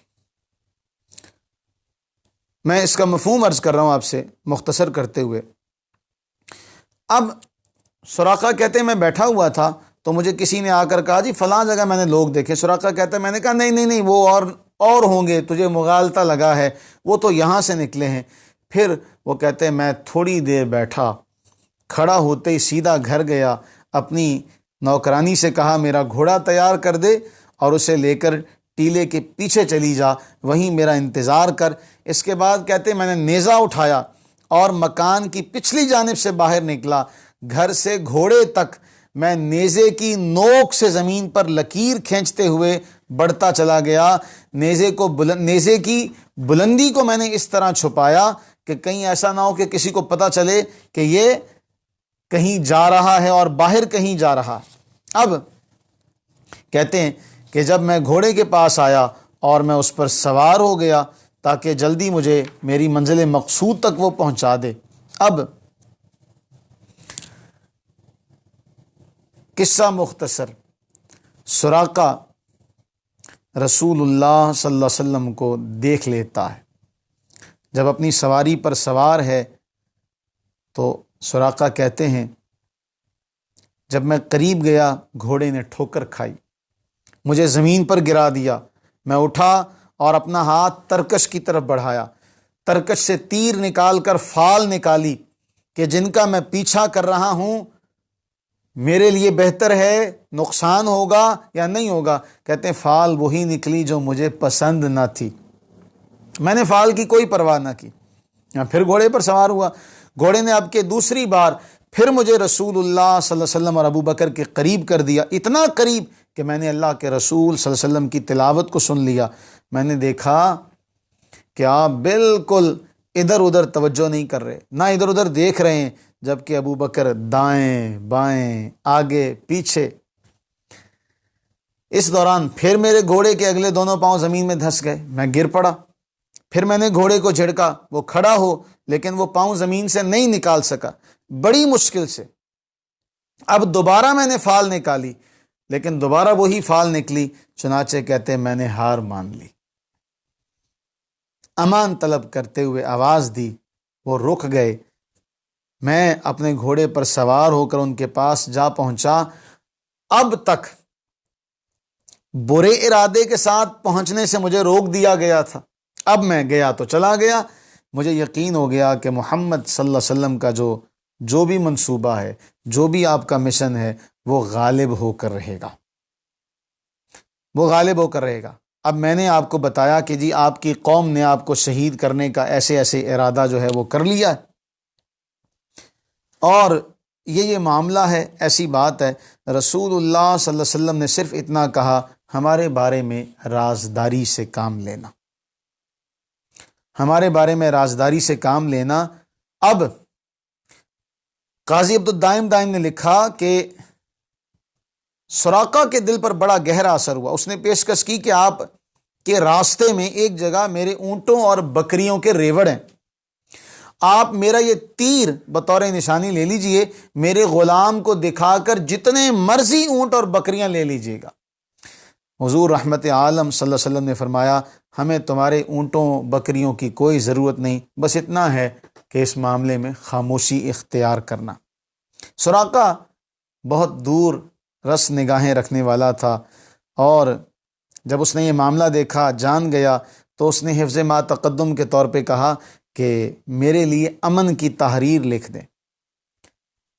میں اس کا مفہوم عرض کر رہا ہوں آپ سے مختصر کرتے ہوئے۔ اب سراقہ کہتے ہیں میں بیٹھا ہوا تھا تو مجھے کسی نے آ کر کہا جی فلاں جگہ میں نے لوگ دیکھے۔ سراقہ کہتا ہے میں نے کہا نہیں وہ اور ہوں گے، تجھے مغالطہ لگا ہے، وہ تو یہاں سے نکلے ہیں۔ پھر وہ کہتے ہیں میں تھوڑی دیر بیٹھا، کھڑا ہوتے ہی سیدھا گھر گیا، اپنی نوکرانی سے کہا میرا گھوڑا تیار کر دے اور اسے لے کر ٹیلے کے پیچھے چلی جا، وہیں میرا انتظار کر۔ اس کے بعد کہتے ہیں میں نے نیزہ اٹھایا اور مکان کی پچھلی جانب سے باہر نکلا، گھر سے گھوڑے تک میں نیزے کی نوک سے زمین پر لکیر کھینچتے ہوئے بڑھتا چلا گیا۔ نیزے کی بلندی کو میں نے اس طرح چھپایا کہ کہیں ایسا نہ ہو کہ کسی کو پتہ چلے کہ یہ کہیں جا رہا ہے اور باہر کہیں جا رہا۔ اب کہتے ہیں کہ جب میں گھوڑے کے پاس آیا اور میں اس پر سوار ہو گیا تاکہ جلدی مجھے میری منزل مقصود تک وہ پہنچا دے۔ اب قصہ مختصر، سراقہ رسول اللہ صلی اللہ علیہ وسلم کو دیکھ لیتا ہے، جب اپنی سواری پر سوار ہے تو سراقہ کہتے ہیں جب میں قریب گیا گھوڑے نے ٹھوکر کھائی، مجھے زمین پر گرا دیا۔ میں اٹھا اور اپنا ہاتھ ترکش کی طرف بڑھایا، ترکش سے تیر نکال کر فال نکالی کہ جن کا میں پیچھا کر رہا ہوں میرے لیے بہتر ہے، نقصان ہوگا یا نہیں ہوگا۔ کہتے ہیں فال وہی نکلی جو مجھے پسند نہ تھی، میں نے فال کی کوئی پرواہ نہ کی۔ پھر گھوڑے پر سوار ہوا، گھوڑے نے اب کے دوسری بار پھر مجھے رسول اللہ صلی اللہ علیہ وسلم اور ابو بکر کے قریب کر دیا، اتنا قریب کہ میں نے اللہ کے رسول صلی اللہ علیہ وسلم کی تلاوت کو سن لیا۔ میں نے دیکھا کہ آپ بالکل ادھر ادھر توجہ نہیں کر رہے، نہ ادھر ادھر دیکھ رہے ہیں، جبکہ ابو بکر دائیں بائیں آگے پیچھے۔ اس دوران پھر میرے گھوڑے کے اگلے دونوں پاؤں زمین میں دھس گئے، میں گر پڑا۔ پھر میں نے گھوڑے کو جھڑکا، وہ کھڑا ہو لیکن وہ پاؤں زمین سے نہیں نکال سکا، بڑی مشکل سے۔ اب دوبارہ میں نے فال نکالی لیکن دوبارہ وہی فال نکلی، چنانچہ کہتے ہیں میں نے ہار مان لی۔ امان طلب کرتے ہوئے آواز دی، وہ رک گئے۔ میں اپنے گھوڑے پر سوار ہو کر ان کے پاس جا پہنچا۔ اب تک برے ارادے کے ساتھ پہنچنے سے مجھے روک دیا گیا تھا، اب میں گیا تو چلا گیا۔ مجھے یقین ہو گیا کہ محمد صلی اللہ علیہ وسلم کا جو بھی منصوبہ ہے، جو بھی آپ کا مشن ہے، وہ غالب ہو کر رہے گا، وہ غالب ہو کر رہے گا۔ اب میں نے آپ کو بتایا کہ جی آپ کی قوم نے آپ کو شہید کرنے کا ایسے ایسے ارادہ جو ہے وہ کر لیا ہے، اور یہ معاملہ ہے، ایسی بات ہے۔ رسول اللہ صلی اللہ علیہ وسلم نے صرف اتنا کہا، ہمارے بارے میں رازداری سے کام لینا، ہمارے بارے میں رازداری سے کام لینا۔ اب قاضی عبدالدائم دائم نے لکھا کہ سراقہ کے دل پر بڑا گہرا اثر ہوا۔ اس نے پیشکش کی کہ آپ کے راستے میں ایک جگہ میرے اونٹوں اور بکریوں کے ریوڑ ہیں، آپ میرا یہ تیر بطور نشانی لے لیجئے، میرے غلام کو دکھا کر جتنے مرضی اونٹ اور بکریاں لے لیجئے گا۔ حضور رحمت عالم صلی اللہ علیہ وسلم نے فرمایا، ہمیں تمہارے اونٹوں بکریوں کی کوئی ضرورت نہیں، بس اتنا ہے کہ اس معاملے میں خاموشی اختیار کرنا۔ سراقہ بہت دور رس نگاہیں رکھنے والا تھا، اور جب اس نے یہ معاملہ دیکھا، جان گیا، تو اس نے حفظ ما تقدم کے طور پہ کہا کہ میرے لیے امن کی تحریر لکھ دیں۔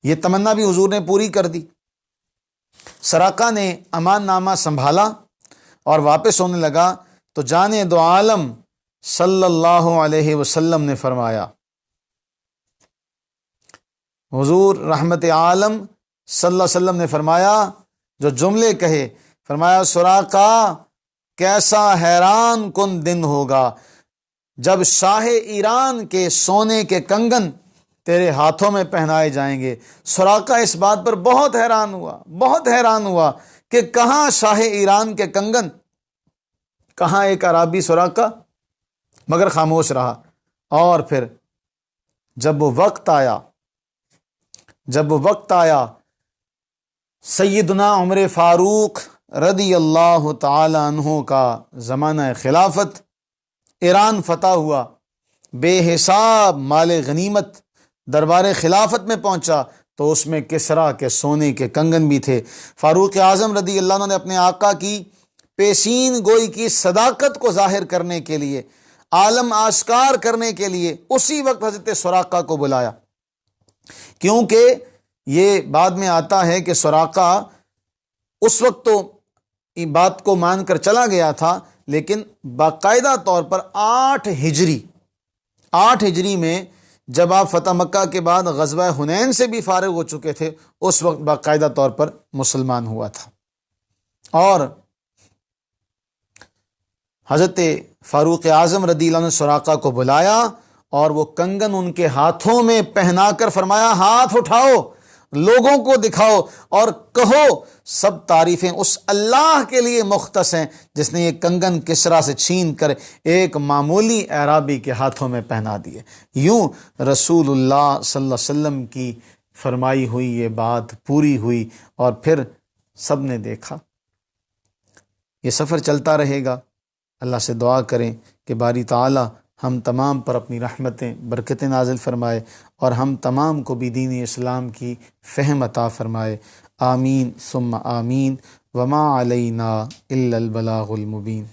یہ تمنا بھی حضور نے پوری کر دی۔ سراقہ نے امان نامہ سنبھالا اور واپس ہونے لگا تو جان دو عالم صلی اللہ علیہ وسلم نے فرمایا، حضور رحمت عالم صلی اللہ علیہ وسلم نے فرمایا، جو جملے کہے، فرمایا سراقہ کیسا حیران کن دن ہوگا جب شاہ ایران کے سونے کے کنگن تیرے ہاتھوں میں پہنائے جائیں گے۔ سراقہ اس بات پر بہت حیران ہوا کہ کہاں شاہ ایران کے کنگن، کہاں ایک عرابی سراقہ، مگر خاموش رہا۔ اور پھر جب وہ وقت آیا سیدنا عمر فاروق رضی اللہ تعالی عنہ کا زمانہ خلافت، ایران فتح ہوا، بے حساب مال غنیمت دربار خلافت میں پہنچا، تو اس میں کسریٰ کے سونے کے کنگن بھی تھے۔ فاروق اعظم رضی اللہ عنہ نے اپنے آقا کی پیشین گوئی کی صداقت کو ظاہر کرنے کے لیے، عالم آشکار کرنے کے لیے اسی وقت حضرت سراقہ کو بلایا، کیونکہ یہ بعد میں آتا ہے کہ سراقہ اس وقت تو بات کو مان کر چلا گیا تھا، لیکن باقاعدہ طور پر 8 ہجری میں جب آپ فتح مکہ کے بعد غزوہ حنین سے بھی فارغ ہو چکے تھے، اس وقت باقاعدہ طور پر مسلمان ہوا تھا۔ اور حضرت فاروق اعظم رضی اللہ عنہ نے سراقہ کو بلایا اور وہ کنگن ان کے ہاتھوں میں پہنا کر فرمایا، ہاتھ اٹھاؤ، لوگوں کو دکھاؤ اور کہو سب تعریفیں اس اللہ کے لیے مختص ہیں جس نے یہ کنگن کسریٰ سے چھین کر ایک معمولی اعرابی کے ہاتھوں میں پہنا دیے۔ یوں رسول اللہ صلی اللہ علیہ وسلم کی فرمائی ہوئی یہ بات پوری ہوئی، اور پھر سب نے دیکھا۔ یہ سفر چلتا رہے گا۔ اللہ سے دعا کریں کہ باری تعالی ہم تمام پر اپنی رحمتیں برکتیں نازل فرمائے، اور ہم تمام کو بھی دین اسلام کی فہم عطا فرمائے۔ آمین ثم آمین۔ وما علینا الا البلاغ المبین۔